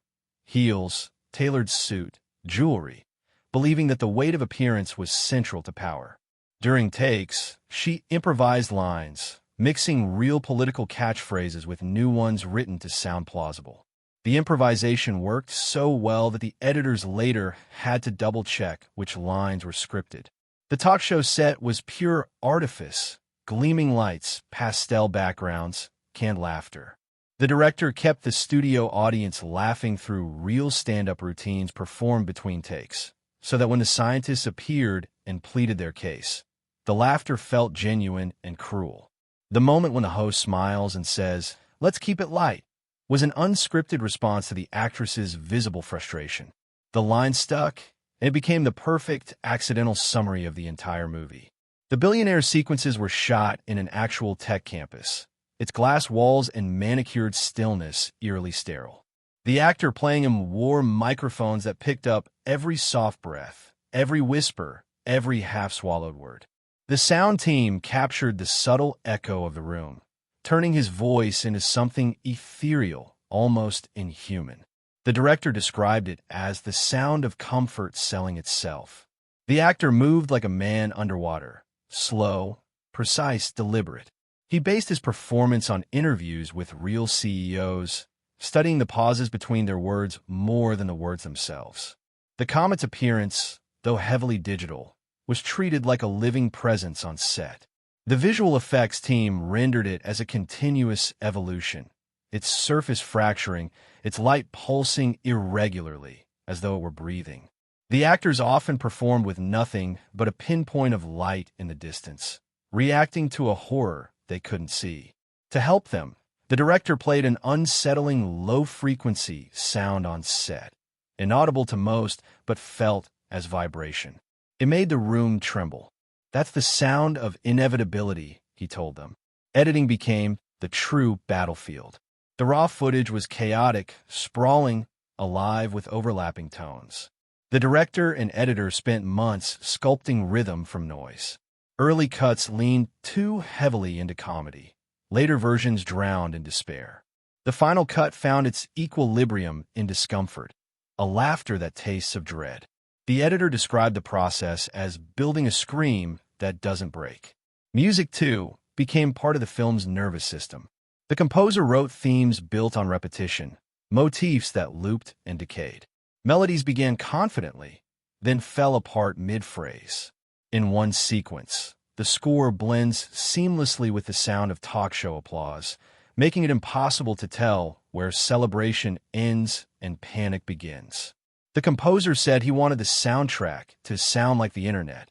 Heels, tailored suit, jewelry, believing that the weight of appearance was central to power. During takes, she improvised lines, mixing real political catchphrases with new ones written to sound plausible. The improvisation worked so well that the editors later had to double-check which lines were scripted. The talk show set was pure artifice, gleaming lights, pastel backgrounds, canned laughter. The director kept the studio audience laughing through real stand-up routines performed between takes, so that when the scientists appeared and pleaded their case, the laughter felt genuine and cruel. The moment when the host smiles and says, "Let's keep it light," was an unscripted response to the actress's visible frustration. The line stuck, and it became the perfect accidental summary of the entire movie. The billionaire sequences were shot in an actual tech campus, its glass walls and manicured stillness eerily sterile. The actor playing him wore microphones that picked up every soft breath, every whisper, every half-swallowed word. The sound team captured the subtle echo of the room, turning his voice into something ethereal, almost inhuman. The director described it as the sound of comfort selling itself. The actor moved like a man underwater, slow, precise, deliberate. He based his performance on interviews with real CEOs, studying the pauses between their words more than the words themselves. The comet's appearance, though heavily digital, was treated like a living presence on set. The visual effects team rendered it as a continuous evolution, its surface fracturing, its light pulsing irregularly, as though it were breathing. The actors often performed with nothing but a pinpoint of light in the distance, reacting to a horror they couldn't see. To help them, the director played an unsettling low-frequency sound on set, inaudible to most but felt as vibration. It made the room tremble. "That's the sound of inevitability," he told them. Editing became the true battlefield. The raw footage was chaotic, sprawling, alive with overlapping tones. The director and editor spent months sculpting rhythm from noise. Early cuts leaned too heavily into comedy. Later versions drowned in despair. The final cut found its equilibrium in discomfort, a laughter that tastes of dread. The editor described the process as building a scream that doesn't break. Music, too, became part of the film's nervous system. The composer wrote themes built on repetition, motifs that looped and decayed. Melodies began confidently, then fell apart mid-phrase. In one sequence, the score blends seamlessly with the sound of talk show applause, making it impossible to tell where celebration ends and panic begins. The composer said he wanted the soundtrack to sound like the internet,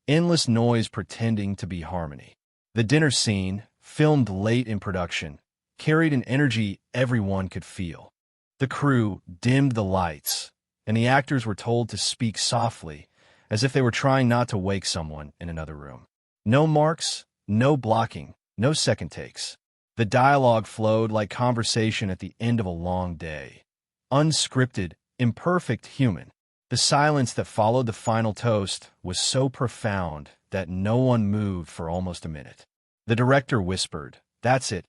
endless noise pretending to be harmony. The dinner scene, filmed late in production, carried an energy everyone could feel. The crew dimmed the lights, and the actors were told to speak softly, as if they were trying not to wake someone in another room. No marks, no blocking, no second takes. The dialogue flowed like conversation at the end of a long day. Unscripted, imperfect, human. The silence that followed the final toast was so profound that no one moved for almost a minute. The director whispered, "That's it,"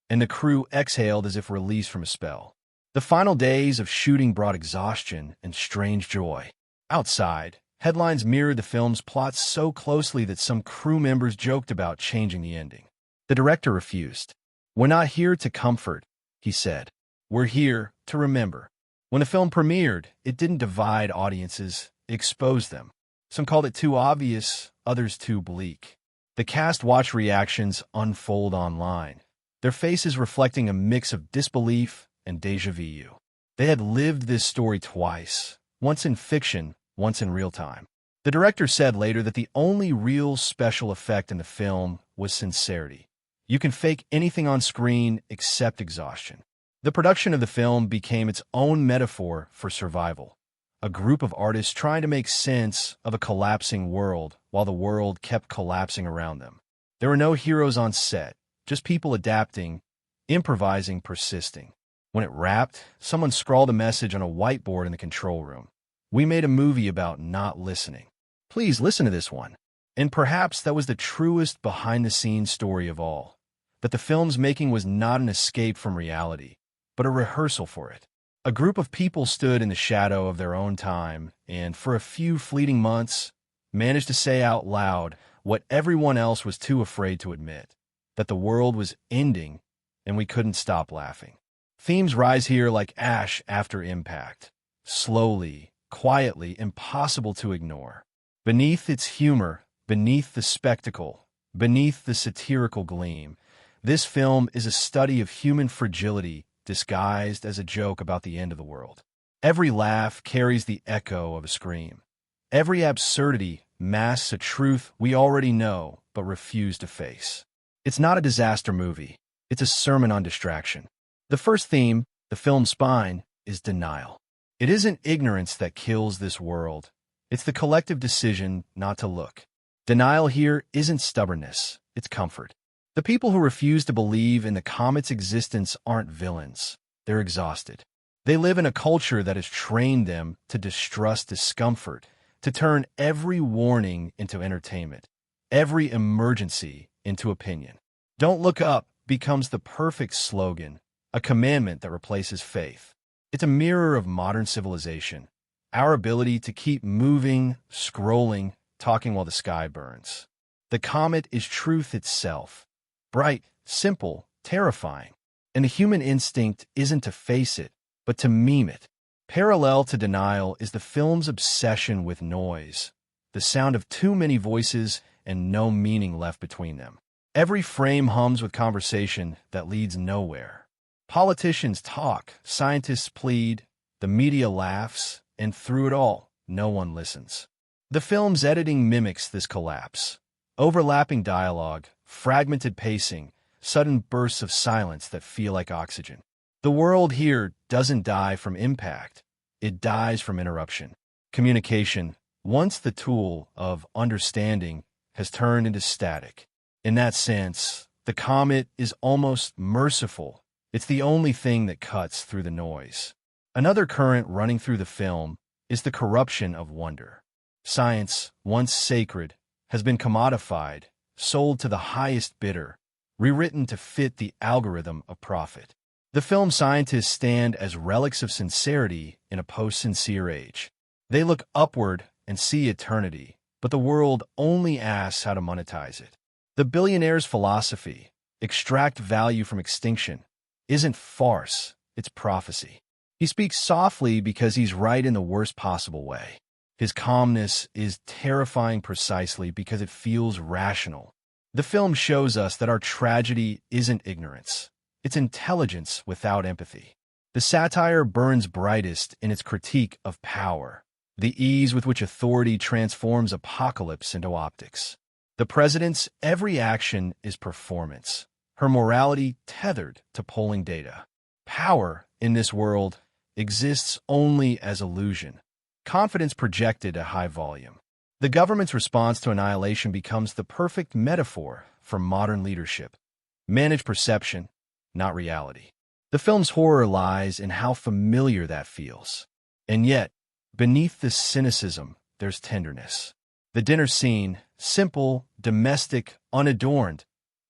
and the crew exhaled as if released from a spell. The final days of shooting brought exhaustion and strange joy. Outside, headlines mirrored the film's plot so closely that some crew members joked about changing the ending. The director refused. "We're not here to comfort," he said. "We're here to remember." When the film premiered, it didn't divide audiences, it exposed them. Some called it too obvious, others too bleak. The cast watched reactions unfold online, their faces reflecting a mix of disbelief and déjà vu. They had lived this story twice, once in fiction, once in real time. The director said later that the only real special effect in the film was sincerity. You can fake anything on screen except exhaustion. The production of the film became its own metaphor for survival. A group of artists trying to make sense of a collapsing world while the world kept collapsing around them. There were no heroes on set, just people adapting, improvising, persisting. When it wrapped, someone scrawled a message on a whiteboard in the control room. "We made a movie about not listening. Please listen to this one." And perhaps that was the truest behind-the-scenes story of all, that the film's making was not an escape from reality, but a rehearsal for it. A group of people stood in the shadow of their own time and, for a few fleeting months, managed to say out loud what everyone else was too afraid to admit, that the world was ending and we couldn't stop laughing. Themes rise here like ash after impact, slowly, quietly, impossible to ignore. Beneath its humor, beneath the spectacle, beneath the satirical gleam, this film is a study of human fragility disguised as a joke about the end of the world. Every laugh carries the echo of a scream. Every absurdity masks a truth we already know but refuse to face. It's not a disaster movie. It's a sermon on distraction. The first theme, the film's spine, is denial. It isn't ignorance that kills this world. It's the collective decision not to look. Denial here isn't stubbornness. It's comfort. The people who refuse to believe in the comet's existence aren't villains. They're exhausted. They live in a culture that has trained them to distrust discomfort, to turn every warning into entertainment, every emergency into opinion. "Don't look up" becomes the perfect slogan, a commandment that replaces faith. It's a mirror of modern civilization, our ability to keep moving, scrolling, talking while the sky burns. The comet is truth itself, bright, simple, terrifying, and the human instinct isn't to face it, but to meme it. Parallel to denial is the film's obsession with noise, the sound of too many voices and no meaning left between them. Every frame hums with conversation that leads nowhere. Politicians talk, scientists plead, the media laughs, and through it all, no one listens. The film's editing mimics this collapse. Overlapping dialogue, fragmented pacing, sudden bursts of silence that feel like oxygen. The world here doesn't die from impact. It dies from interruption. Communication, once the tool of understanding, has turned into static. In that sense, the comet is almost merciful. It's the only thing that cuts through the noise. Another current running through the film is the corruption of wonder. Science, once sacred, has been commodified, sold to the highest bidder, rewritten to fit the algorithm of profit. The film scientists stand as relics of sincerity in a post-sincere age. They look upward and see eternity, but the world only asks how to monetize it. The billionaire's philosophy, extract value from extinction, isn't farce, it's prophecy. He speaks softly because he's right in the worst possible way. His calmness is terrifying precisely because it feels rational. The film shows us that our tragedy isn't ignorance. It's intelligence without empathy. The satire burns brightest in its critique of power, the ease with which authority transforms apocalypse into optics. The president's every action is performance, her morality tethered to polling data. Power, in this world, exists only as illusion, confidence projected at high volume. The government's response to annihilation becomes the perfect metaphor for modern leadership. Manage perception, not reality. The film's horror lies in how familiar that feels. And yet, beneath this cynicism, there's tenderness. The dinner scene, simple, domestic, unadorned,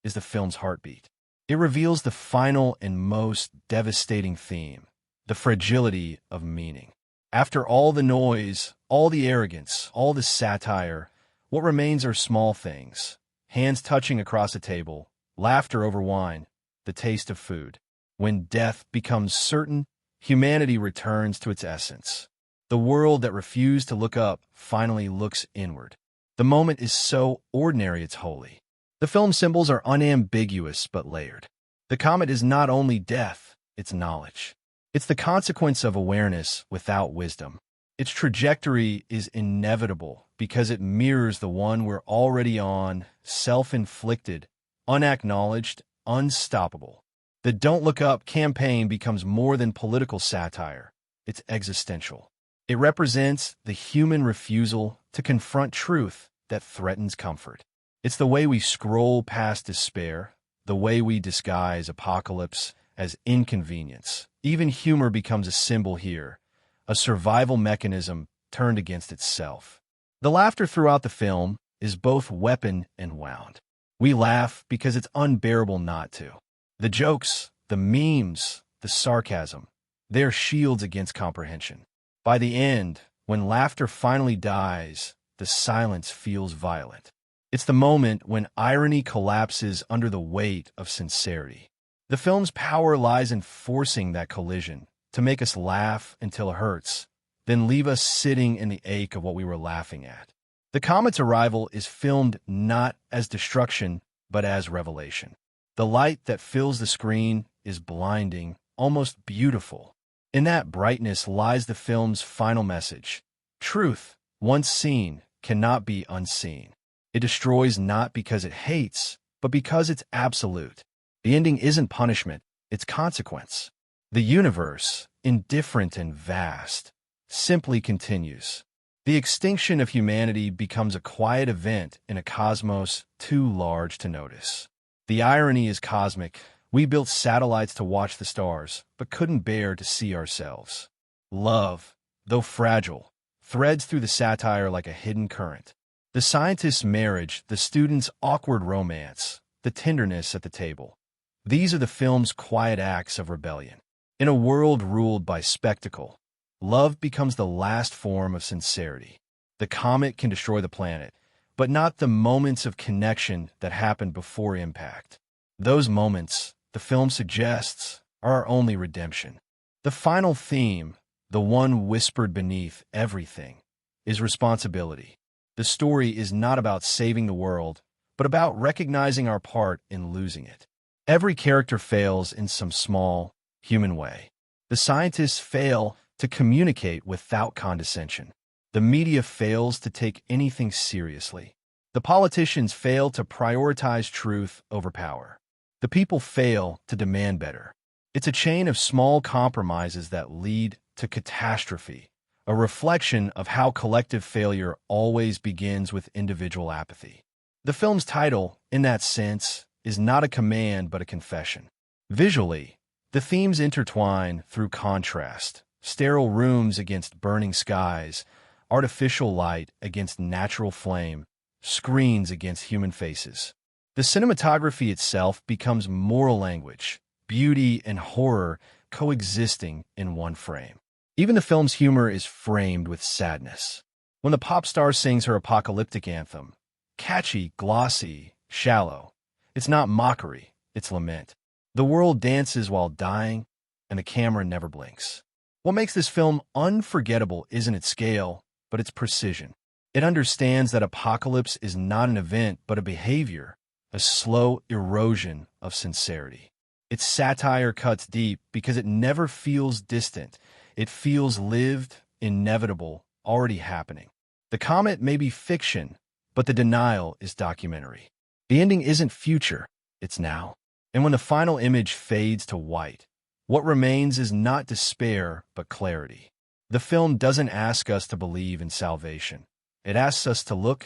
is the film's heartbeat. It reveals the final and most devastating theme, the fragility of meaning. After all the noise, all the arrogance, all the satire, what remains are small things. Hands touching across a table, laughter over wine, the taste of food. When death becomes certain, humanity returns to its essence. The world that refused to look up finally looks inward. The moment is so ordinary it's holy. The film's symbols are unambiguous but layered. The comet is not only death, it's knowledge. It's the consequence of awareness without wisdom. Its trajectory is inevitable because it mirrors the one we're already on, self-inflicted, unacknowledged, unstoppable. The Don't Look Up campaign becomes more than political satire. It's existential. It represents the human refusal to confront truth that threatens comfort. It's the way we scroll past despair, the way we disguise apocalypse as inconvenience. Even humor becomes a symbol here, a survival mechanism turned against itself. The laughter throughout the film is both weapon and wound. We laugh because it's unbearable not to. The jokes, the memes, the sarcasm, they're shields against comprehension. By the end, when laughter finally dies, the silence feels violent. It's the moment when irony collapses under the weight of sincerity. The film's power lies in forcing that collision, to make us laugh until it hurts, then leave us sitting in the ache of what we were laughing at. The comet's arrival is filmed not as destruction, but as revelation. The light that fills the screen is blinding, almost beautiful. In that brightness lies the film's final message. Truth, once seen, cannot be unseen. It destroys not because it hates, but because it's absolute. The ending isn't punishment, it's consequence. The universe, indifferent and vast, simply continues. The extinction of humanity becomes a quiet event in a cosmos too large to notice. The irony is cosmic. We built satellites to watch the stars, but couldn't bear to see ourselves. Love, though fragile, threads through the satire like a hidden current. The scientist's marriage, the student's awkward romance, the tenderness at the table. These are the film's quiet acts of rebellion. In a world ruled by spectacle, love becomes the last form of sincerity. The comet can destroy the planet, but not the moments of connection that happened before impact. Those moments, the film suggests, are our only redemption. The final theme, the one whispered beneath everything, is responsibility. The story is not about saving the world, but about recognizing our part in losing it. Every character fails in some small, human way. The scientists fail to communicate without condescension. The media fails to take anything seriously. The politicians fail to prioritize truth over power. The people fail to demand better. It's a chain of small compromises that lead to catastrophe, a reflection of how collective failure always begins with individual apathy. The film's title, in that sense, is not a command but a confession. Visually, the themes intertwine through contrast, sterile rooms against burning skies, artificial light against natural flame, screens against human faces. The cinematography itself becomes moral language, beauty and horror coexisting in one frame. Even the film's humor is framed with sadness. When the pop star sings her apocalyptic anthem, catchy, glossy, shallow, it's not mockery, it's lament. The world dances while dying, and the camera never blinks. What makes this film unforgettable isn't its scale, but its precision. It understands that apocalypse is not an event, but a behavior, a slow erosion of sincerity. Its satire cuts deep because it never feels distant. It feels lived, inevitable, already happening. The comet may be fiction, but the denial is documentary. The ending isn't future, it's now. And when the final image fades to white, what remains is not despair, but clarity. The film doesn't ask us to believe in salvation. It asks us to look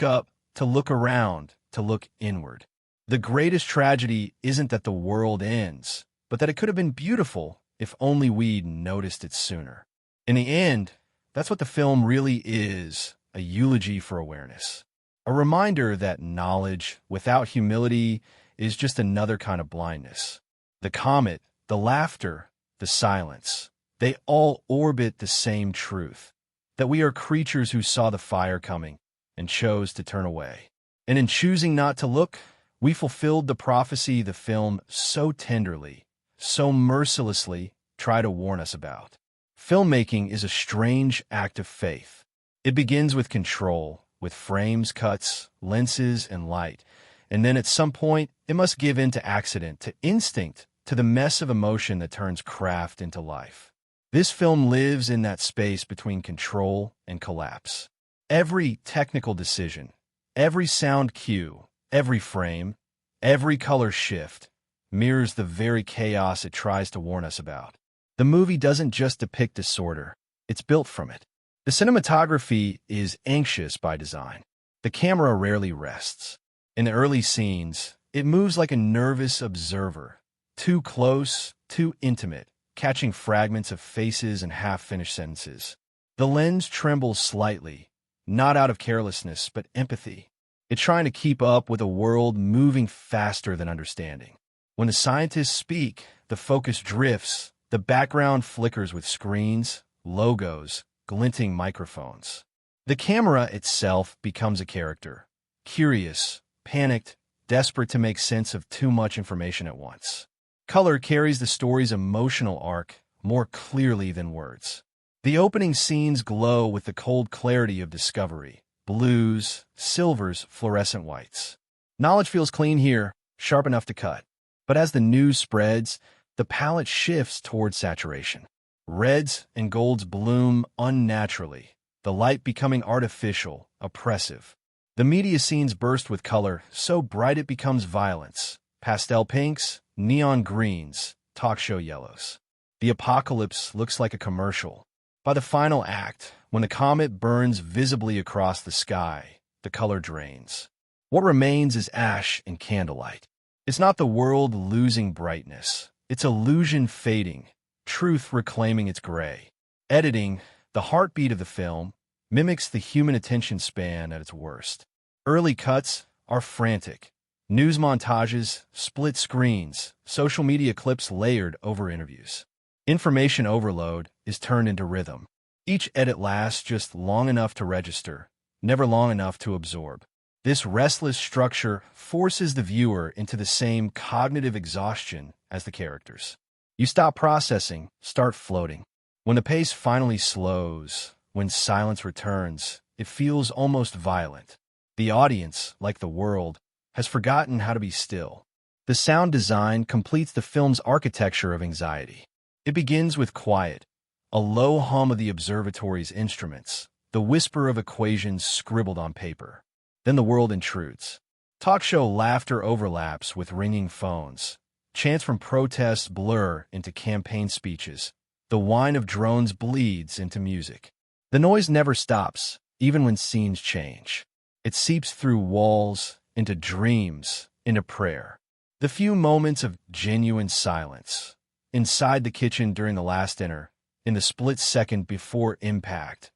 up, to look around, to look inward. The greatest tragedy isn't that the world ends, but that it could have been beautiful if only we'd noticed it sooner. In the end, that's what the film really is, a eulogy for awareness. A reminder that knowledge without humility is just another kind of blindness. The comet, the laughter, the silence, they all orbit the same truth, that we are creatures who saw the fire coming and chose to turn away. And in choosing not to look, we fulfilled the prophecy the film so tenderly, so mercilessly tried to warn us about. Filmmaking is a strange act of faith. It begins with control, with frames, cuts, lenses, and light. And then at some point, it must give in to accident, to instinct, to the mess of emotion that turns craft into life. This film lives in that space between control and collapse. Every technical decision, every sound cue, every frame, every color shift, mirrors the very chaos it tries to warn us about. The movie doesn't just depict disorder, it's built from it. The cinematography is anxious by design. The camera rarely rests. In the early scenes, it moves like a nervous observer, too close, too intimate, catching fragments of faces and half-finished sentences. The lens trembles slightly, not out of carelessness, but empathy. It's trying to keep up with a world moving faster than understanding. When the scientists speak, the focus drifts, the background flickers with screens, logos, glinting microphones. The camera itself becomes a character, curious, panicked, desperate to make sense of too much information at once. Color carries the story's emotional arc more clearly than words. The opening scenes glow with the cold clarity of discovery, blues, silvers, fluorescent whites. Knowledge feels clean here, sharp enough to cut. But as the news spreads, the palette shifts toward saturation. Reds and golds bloom unnaturally, the light becoming artificial, oppressive. The media scenes burst with color, so bright it becomes violence. Pastel pinks, neon greens, talk show yellows. The apocalypse looks like a commercial. By the final act, when the comet burns visibly across the sky, the color drains. What remains is ash and candlelight. It's not the world losing brightness. It's illusion fading, truth reclaiming its gray. Editing, the heartbeat of the film, mimics the human attention span at its worst. Early cuts are frantic. News montages, split screens, social media clips layered over interviews. Information overload is turned into rhythm. Each edit lasts just long enough to register, never long enough to absorb. This restless structure forces the viewer into the same cognitive exhaustion as the characters. You stop processing, start floating. When the pace finally slows, when silence returns, it feels almost violent. The audience, like the world, has forgotten how to be still. The sound design completes the film's architecture of anxiety. It begins with quiet, a low hum of the observatory's instruments, the whisper of equations scribbled on paper. Then the world intrudes. Talk show laughter overlaps with ringing phones. Chants from protests blur into campaign speeches. The whine of drones bleeds into music. The noise never stops, even when scenes change. It seeps through walls, into dreams, into prayer. The few moments of genuine silence, inside the kitchen during the last dinner, in the split second before impact,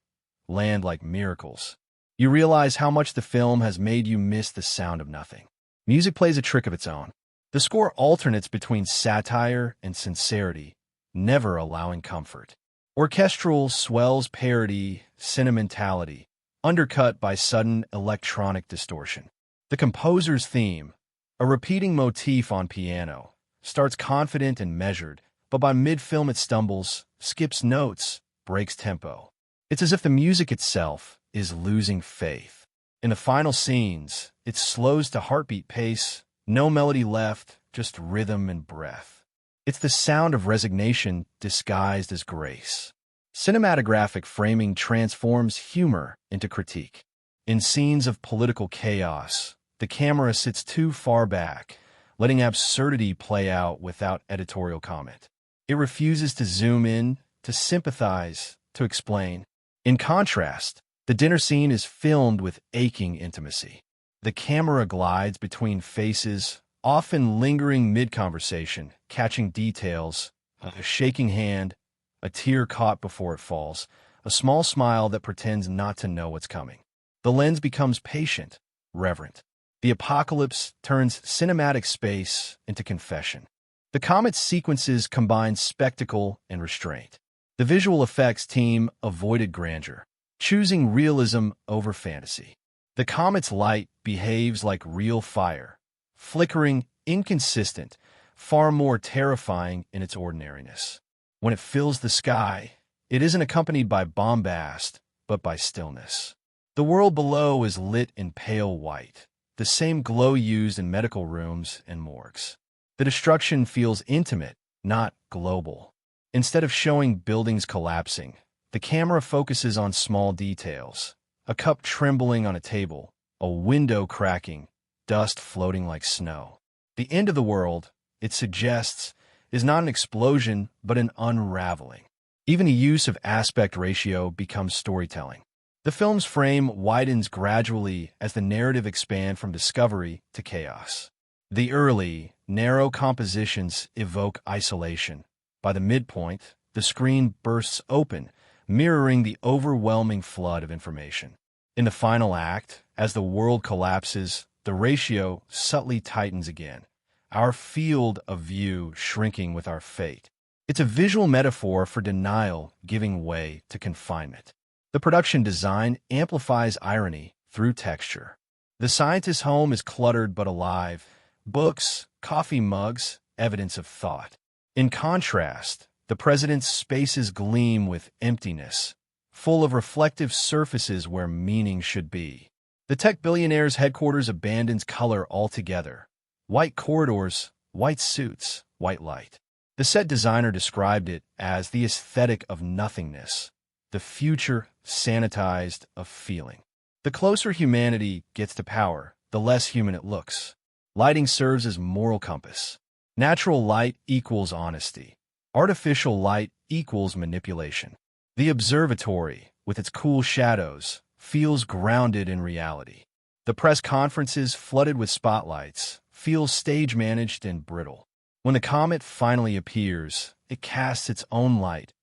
land like miracles. You realize how much the film has made you miss the sound of nothing. Music plays a trick of its own. The score alternates between satire and sincerity, never allowing comfort. Orchestral swells parody, sentimentality, undercut by sudden electronic distortion. The composer's theme, a repeating motif on piano, starts confident and measured, but by mid-film it stumbles, skips notes, breaks tempo. It's as if the music itself is losing faith. In the final scenes, it slows to heartbeat pace, no melody left, just rhythm and breath. It's the sound of resignation disguised as grace. Cinematographic framing transforms humor into critique. In scenes of political chaos, the camera sits too far back, letting absurdity play out without editorial comment. It refuses to zoom in, to sympathize, to explain. In contrast, the dinner scene is filmed with aching intimacy. The camera glides between faces, often lingering mid-conversation, catching details, a shaking hand, a tear caught before it falls, a small smile that pretends not to know what's coming. The lens becomes patient, reverent. The apocalypse turns cinematic space into confession. The comet's sequences combine spectacle and restraint. The visual effects team avoided grandeur, choosing realism over fantasy. The comet's light behaves like real fire, flickering, inconsistent, far more terrifying in its ordinariness. When it fills the sky, it isn't accompanied by bombast, but by stillness. The world below is lit in pale white, the same glow used in medical rooms and morgues. The destruction feels intimate, not global. Instead of showing buildings collapsing, the camera focuses on small details. A cup trembling on a table, a window cracking, dust floating like snow. The end of the world, it suggests, is not an explosion, but an unraveling. Even the use of aspect ratio becomes storytelling. The film's frame widens gradually as the narrative expands from discovery to chaos. The early, narrow compositions evoke isolation. By the midpoint, the screen bursts open, mirroring the overwhelming flood of information. In the final act, as the world collapses, the ratio subtly tightens again, our field of view shrinking with our fate. It's a visual metaphor for denial giving way to confinement. The production design amplifies irony through texture. The scientist's home is cluttered but alive. Books, coffee mugs, evidence of thought. In contrast, the president's spaces gleam with emptiness, full of reflective surfaces where meaning should be. The tech billionaire's headquarters abandons color altogether. White corridors, white suits, white light. The set designer described it as the aesthetic of nothingness, the future sanitized of feeling. The closer humanity gets to power, the less human it looks. Lighting serves as moral compass. Natural light equals honesty. Artificial light equals manipulation. The observatory, with its cool shadows, feels grounded in reality. The press conferences, flooded with spotlights, feel stage-managed and brittle. When the comet finally appears, it casts its own light,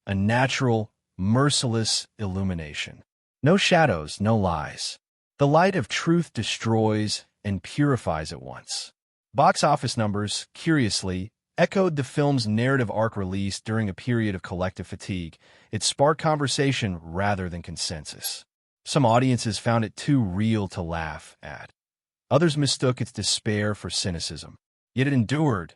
a natural, merciless illumination. No shadows, no lies. The light of truth destroys and purifies at once. Box office numbers, curiously, echoed the film's narrative arc release during a period of collective fatigue. It sparked conversation rather than consensus. Some audiences found it too real to laugh at. Others mistook its despair for cynicism. Yet it endured,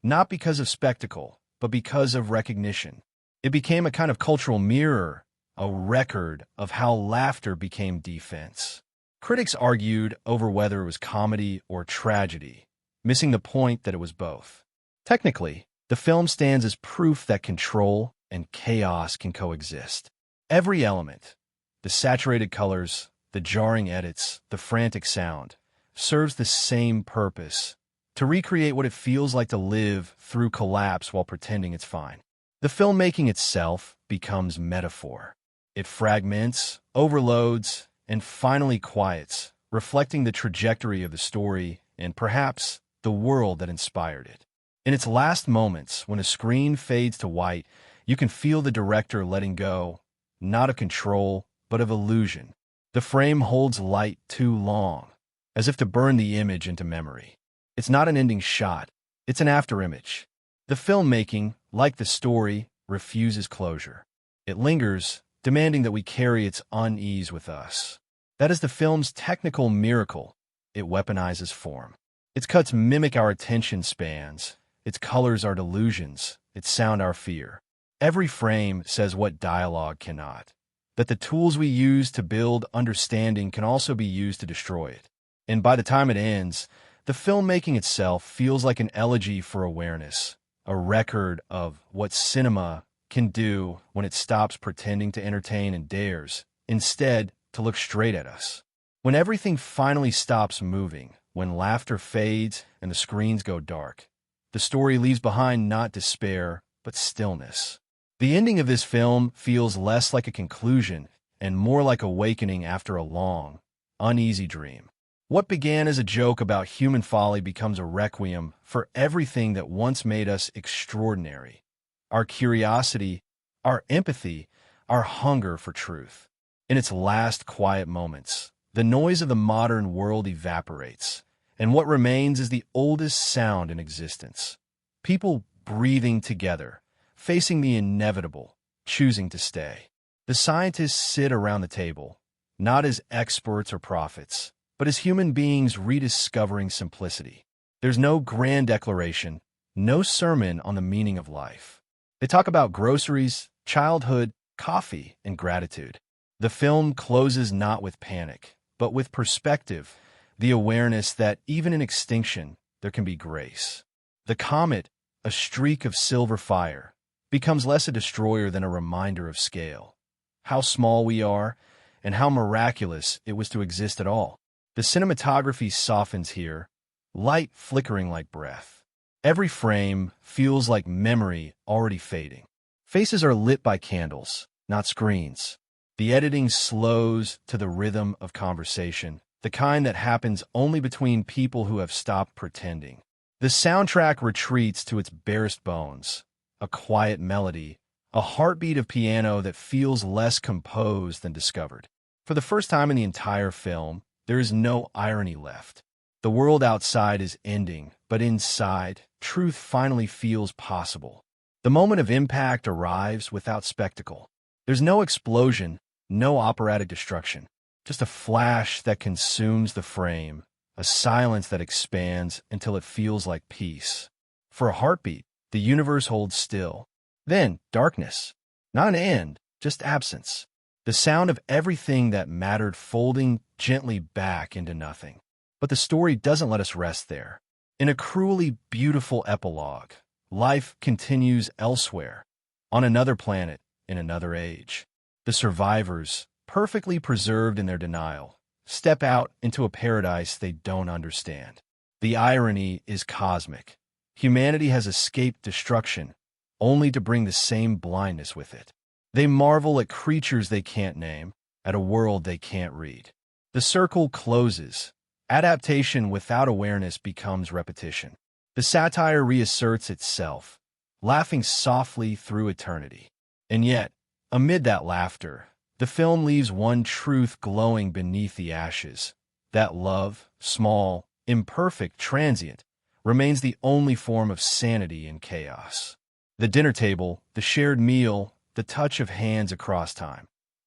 not because of spectacle, but because of recognition. It became a kind of cultural mirror, a record of how laughter became defense. Critics argued over whether it was comedy or tragedy, missing the point that it was both. Technically, the film stands as proof that control and chaos can coexist. Every element, the saturated colors, the jarring edits, the frantic sound, serves the same purpose: to recreate what it feels like to live through collapse while pretending it's fine. The filmmaking itself becomes metaphor. It fragments, overloads, and finally quiets, reflecting the trajectory of the story and perhaps the world that inspired it. In its last moments, when a screen fades to white, you can feel the director letting go, not of control, but of illusion. The frame holds light too long, as if to burn the image into memory. It's not an ending shot, it's an afterimage. The filmmaking, like the story, refuses closure. It lingers, demanding that we carry its unease with us. That is the film's technical miracle. It weaponizes form. Its cuts mimic our attention spans. Its colors are delusions. Its sound our fear. Every frame says what dialogue cannot. That the tools we use to build understanding can also be used to destroy it. And by the time it ends, the filmmaking itself feels like an elegy for awareness, a record of what cinema can do when it stops pretending to entertain and dares, instead, to look straight at us. When everything finally stops moving, when laughter fades and the screens go dark, the story leaves behind not despair, but stillness. The ending of this film feels less like a conclusion and more like awakening after a long, uneasy dream. What began as a joke about human folly becomes a requiem for everything that once made us extraordinary. Our curiosity, our empathy, our hunger for truth. In its last quiet moments, the noise of the modern world evaporates, and what remains is the oldest sound in existence. People breathing together, facing the inevitable, choosing to stay. The scientists sit around the table, not as experts or prophets, but as human beings rediscovering simplicity. There's no grand declaration, no sermon on the meaning of life. They talk about groceries, childhood, coffee, and gratitude. The film closes not with panic, but with perspective, the awareness that even in extinction, there can be grace. The comet, a streak of silver fire, becomes less a destroyer than a reminder of scale. How small we are, and how miraculous it was to exist at all. The cinematography softens here, light flickering like breath. Every frame feels like memory already fading. Faces are lit by candles, not screens. The editing slows to the rhythm of conversation, the kind that happens only between people who have stopped pretending. The soundtrack retreats to its barest bones, a quiet melody, a heartbeat of piano that feels less composed than discovered. For the first time in the entire film, there is no irony left. The world outside is ending, but inside, truth finally feels possible. The moment of impact arrives without spectacle. There's no explosion, no operatic destruction, just a flash that consumes the frame, a silence that expands until it feels like peace. For a heartbeat, the universe holds still. Then, darkness. Not an end, just absence. The sound of everything that mattered folding gently back into nothing. But the story doesn't let us rest there. In a cruelly beautiful epilogue, life continues elsewhere, on another planet, in another age. The survivors, perfectly preserved in their denial, step out into a paradise they don't understand. The irony is cosmic. Humanity has escaped destruction, only to bring the same blindness with it. They marvel at creatures they can't name, at a world they can't read. The circle closes. Adaptation without awareness becomes repetition. The satire reasserts itself, laughing softly through eternity. And yet, amid that laughter, the film leaves one truth glowing beneath the ashes. That love, small, imperfect, transient, remains the only form of sanity in chaos. The dinner table, the shared meal, the touch of hands across time.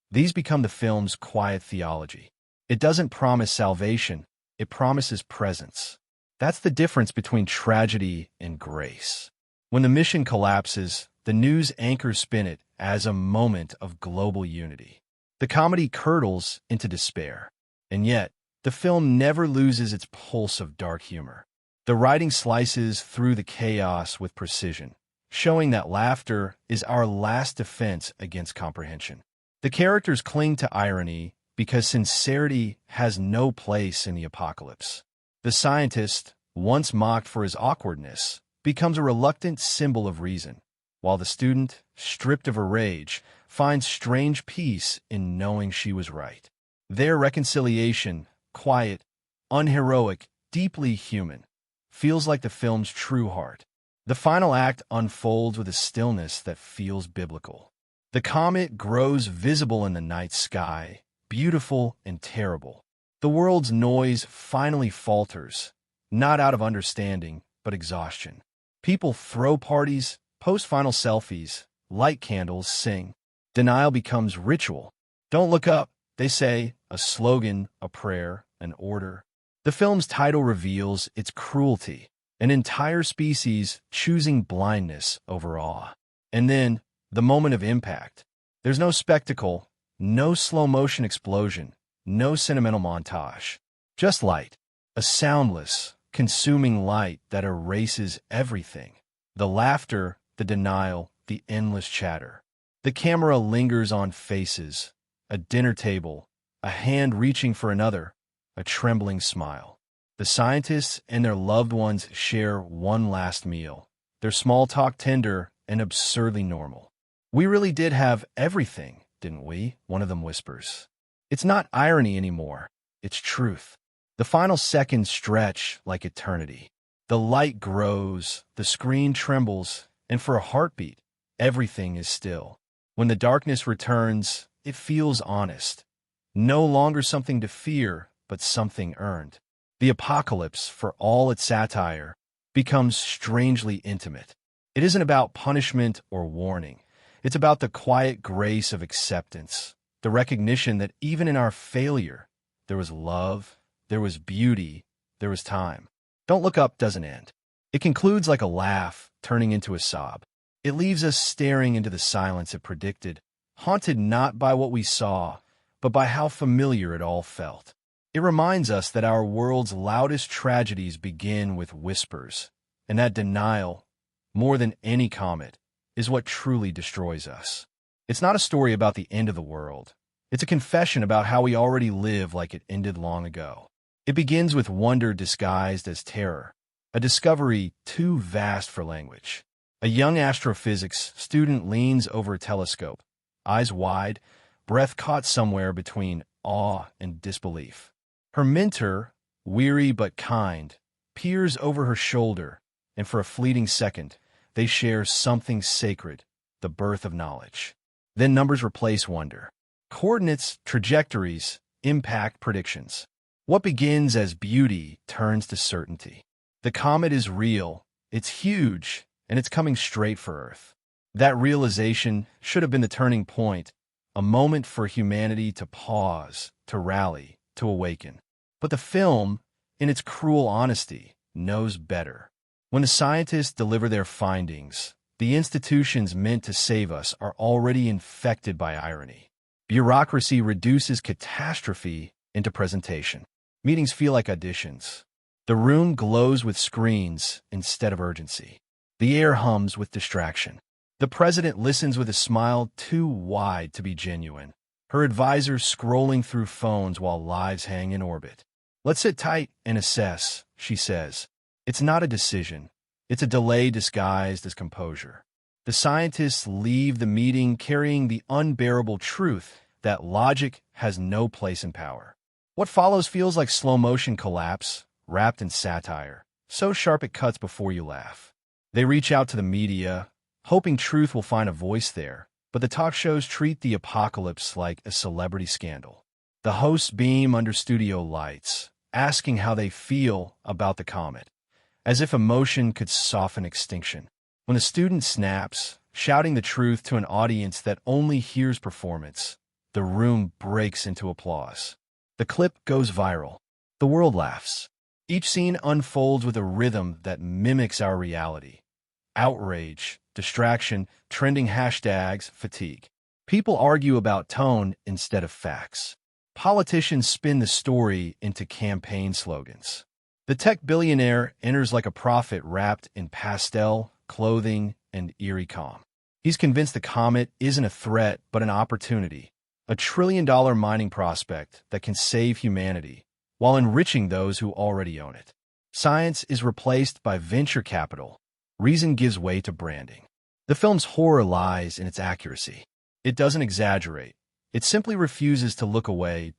These become the film's quiet theology. It doesn't promise salvation, it promises presence. That's the difference between tragedy and grace. When the mission collapses, the news anchors spin it as a moment of global unity. The comedy curdles into despair. And yet, the film never loses its pulse of dark humor. The writing slices through the chaos with precision, showing that laughter is our last defense against comprehension. The characters cling to irony because sincerity has no place in the apocalypse. The scientist, once mocked for his awkwardness, becomes a reluctant symbol of reason, while the student, stripped of her rage, finds strange peace in knowing she was right. Their reconciliation, quiet, unheroic, deeply human, feels like the film's true heart. The final act unfolds with a stillness that feels biblical. The comet grows visible in the night sky, beautiful and terrible. The world's noise finally falters, not out of understanding, but exhaustion. People throw parties, post final selfies, light candles, sing. Denial becomes ritual. Don't look up, they say, a slogan, a prayer, an order. The film's title reveals its cruelty, an entire species choosing blindness over awe. And then, the moment of impact. There's no spectacle, no slow-motion explosion, no sentimental montage. Just light, a soundless, consuming light that erases everything. The laughter, the denial, the endless chatter. The camera lingers on faces, a dinner table, a hand reaching for another, a trembling smile. The scientists and their loved ones share one last meal, their small talk tender and absurdly normal. "We really did have everything, didn't we?" one of them whispers. It's not irony anymore, it's truth. The final seconds stretch like eternity. The light grows, the screen trembles, and for a heartbeat, everything is still. When the darkness returns, it feels honest. No longer something to fear, but something earned. The apocalypse, for all its satire, becomes strangely intimate. It isn't about punishment or warning. It's about the quiet grace of acceptance, the recognition that even in our failure, there was love, there was beauty, there was time. Don't Look Up doesn't end. It concludes like a laugh, turning into a sob. It leaves us staring into the silence it predicted, haunted not by what we saw, but by how familiar it all felt. It reminds us that our world's loudest tragedies begin with whispers, and that denial, more than any comet, is what truly destroys us. It's not a story about the end of the world. It's a confession about how we already live like it ended long ago. It begins with wonder disguised as terror, a discovery too vast for language. A young astrophysics student leans over a telescope, eyes wide, breath caught somewhere between awe and disbelief. Her mentor, weary but kind, peers over her shoulder, and for a fleeting second, they share something sacred, the birth of knowledge. Then numbers replace wonder. Coordinates, trajectories, impact predictions. What begins as beauty turns to certainty. The comet is real, it's huge, and it's coming straight for Earth. That realization should have been the turning point, a moment for humanity to pause, to rally, to awaken. But the film, in its cruel honesty, knows better. When the scientists deliver their findings, the institutions meant to save us are already infected by irony. Bureaucracy reduces catastrophe into presentation. Meetings feel like auditions. The room glows with screens instead of urgency. The air hums with distraction. The president listens with a smile too wide to be genuine. Her advisors scrolling through phones while lives hang in orbit. Let's sit tight and assess, she says. It's not a decision. It's a delay disguised as composure. The scientists leave the meeting carrying the unbearable truth that logic has no place in power. What follows feels like slow-motion collapse, wrapped in satire, so sharp it cuts before you laugh. They reach out to the media, hoping truth will find a voice there, but the talk shows treat the apocalypse like a celebrity scandal. The hosts beam under studio lights, asking how they feel about the comet, as if emotion could soften extinction. When the student snaps, shouting the truth to an audience that only hears performance, the room breaks into applause. The clip goes viral. The world laughs. Each scene unfolds with a rhythm that mimics our reality. Outrage, distraction, trending hashtags, fatigue. People argue about tone instead of facts. Politicians spin the story into campaign slogans. The tech billionaire enters like a prophet wrapped in pastel, clothing, and eerie calm. He's convinced the comet isn't a threat but an opportunity, a trillion-dollar mining prospect that can save humanity while enriching those who already own it. Science is replaced by venture capital. Reason gives way to branding. The film's horror lies in its accuracy. It doesn't exaggerate. It simply refuses to look away.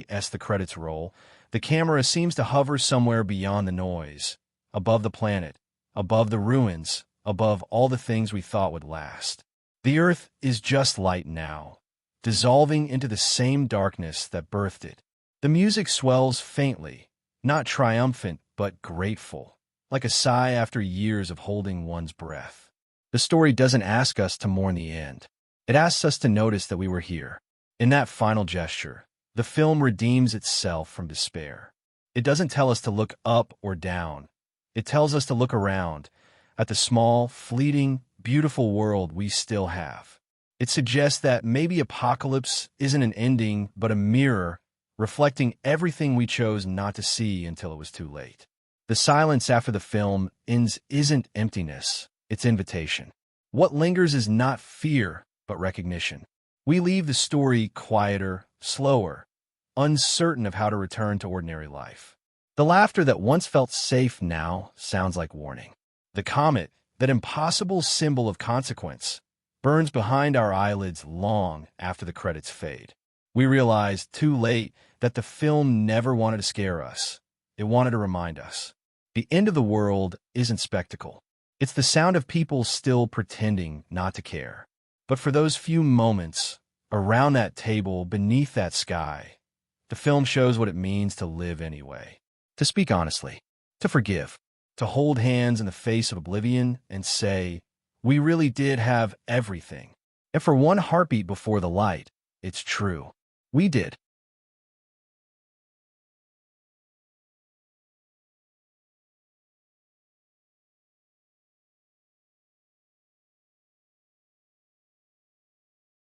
As the credits roll, the camera seems to hover somewhere beyond the noise, above the planet, above the ruins, above all the things we thought would last. The Earth is just light now, dissolving into the same darkness that birthed it. The music swells faintly, not triumphant but grateful, like a sigh after years of holding one's breath. The story doesn't ask us to mourn the end. It asks us to notice that we were here. In that final gesture, the film redeems itself from despair. It doesn't tell us to look up or down. It tells us to look around, at the small, fleeting, beautiful world we still have. It suggests that maybe apocalypse isn't an ending but a mirror reflecting everything we chose not to see until it was too late. The silence after the film ends isn't emptiness, it's invitation. What lingers is not fear, but recognition. We leave the story quieter, slower, uncertain of how to return to ordinary life. The laughter that once felt safe now sounds like warning. The comet, that impossible symbol of consequence, burns behind our eyelids long after the credits fade. We realize, too late, that the film never wanted to scare us. It wanted to remind us. The end of the world isn't spectacle. It's the sound of people still pretending not to care. But for those few moments, around that table, beneath that sky, the film shows what it means to live anyway. To speak honestly, to forgive, to hold hands in the face of oblivion and say, we really did have everything. And for one heartbeat before the light, it's true. We did.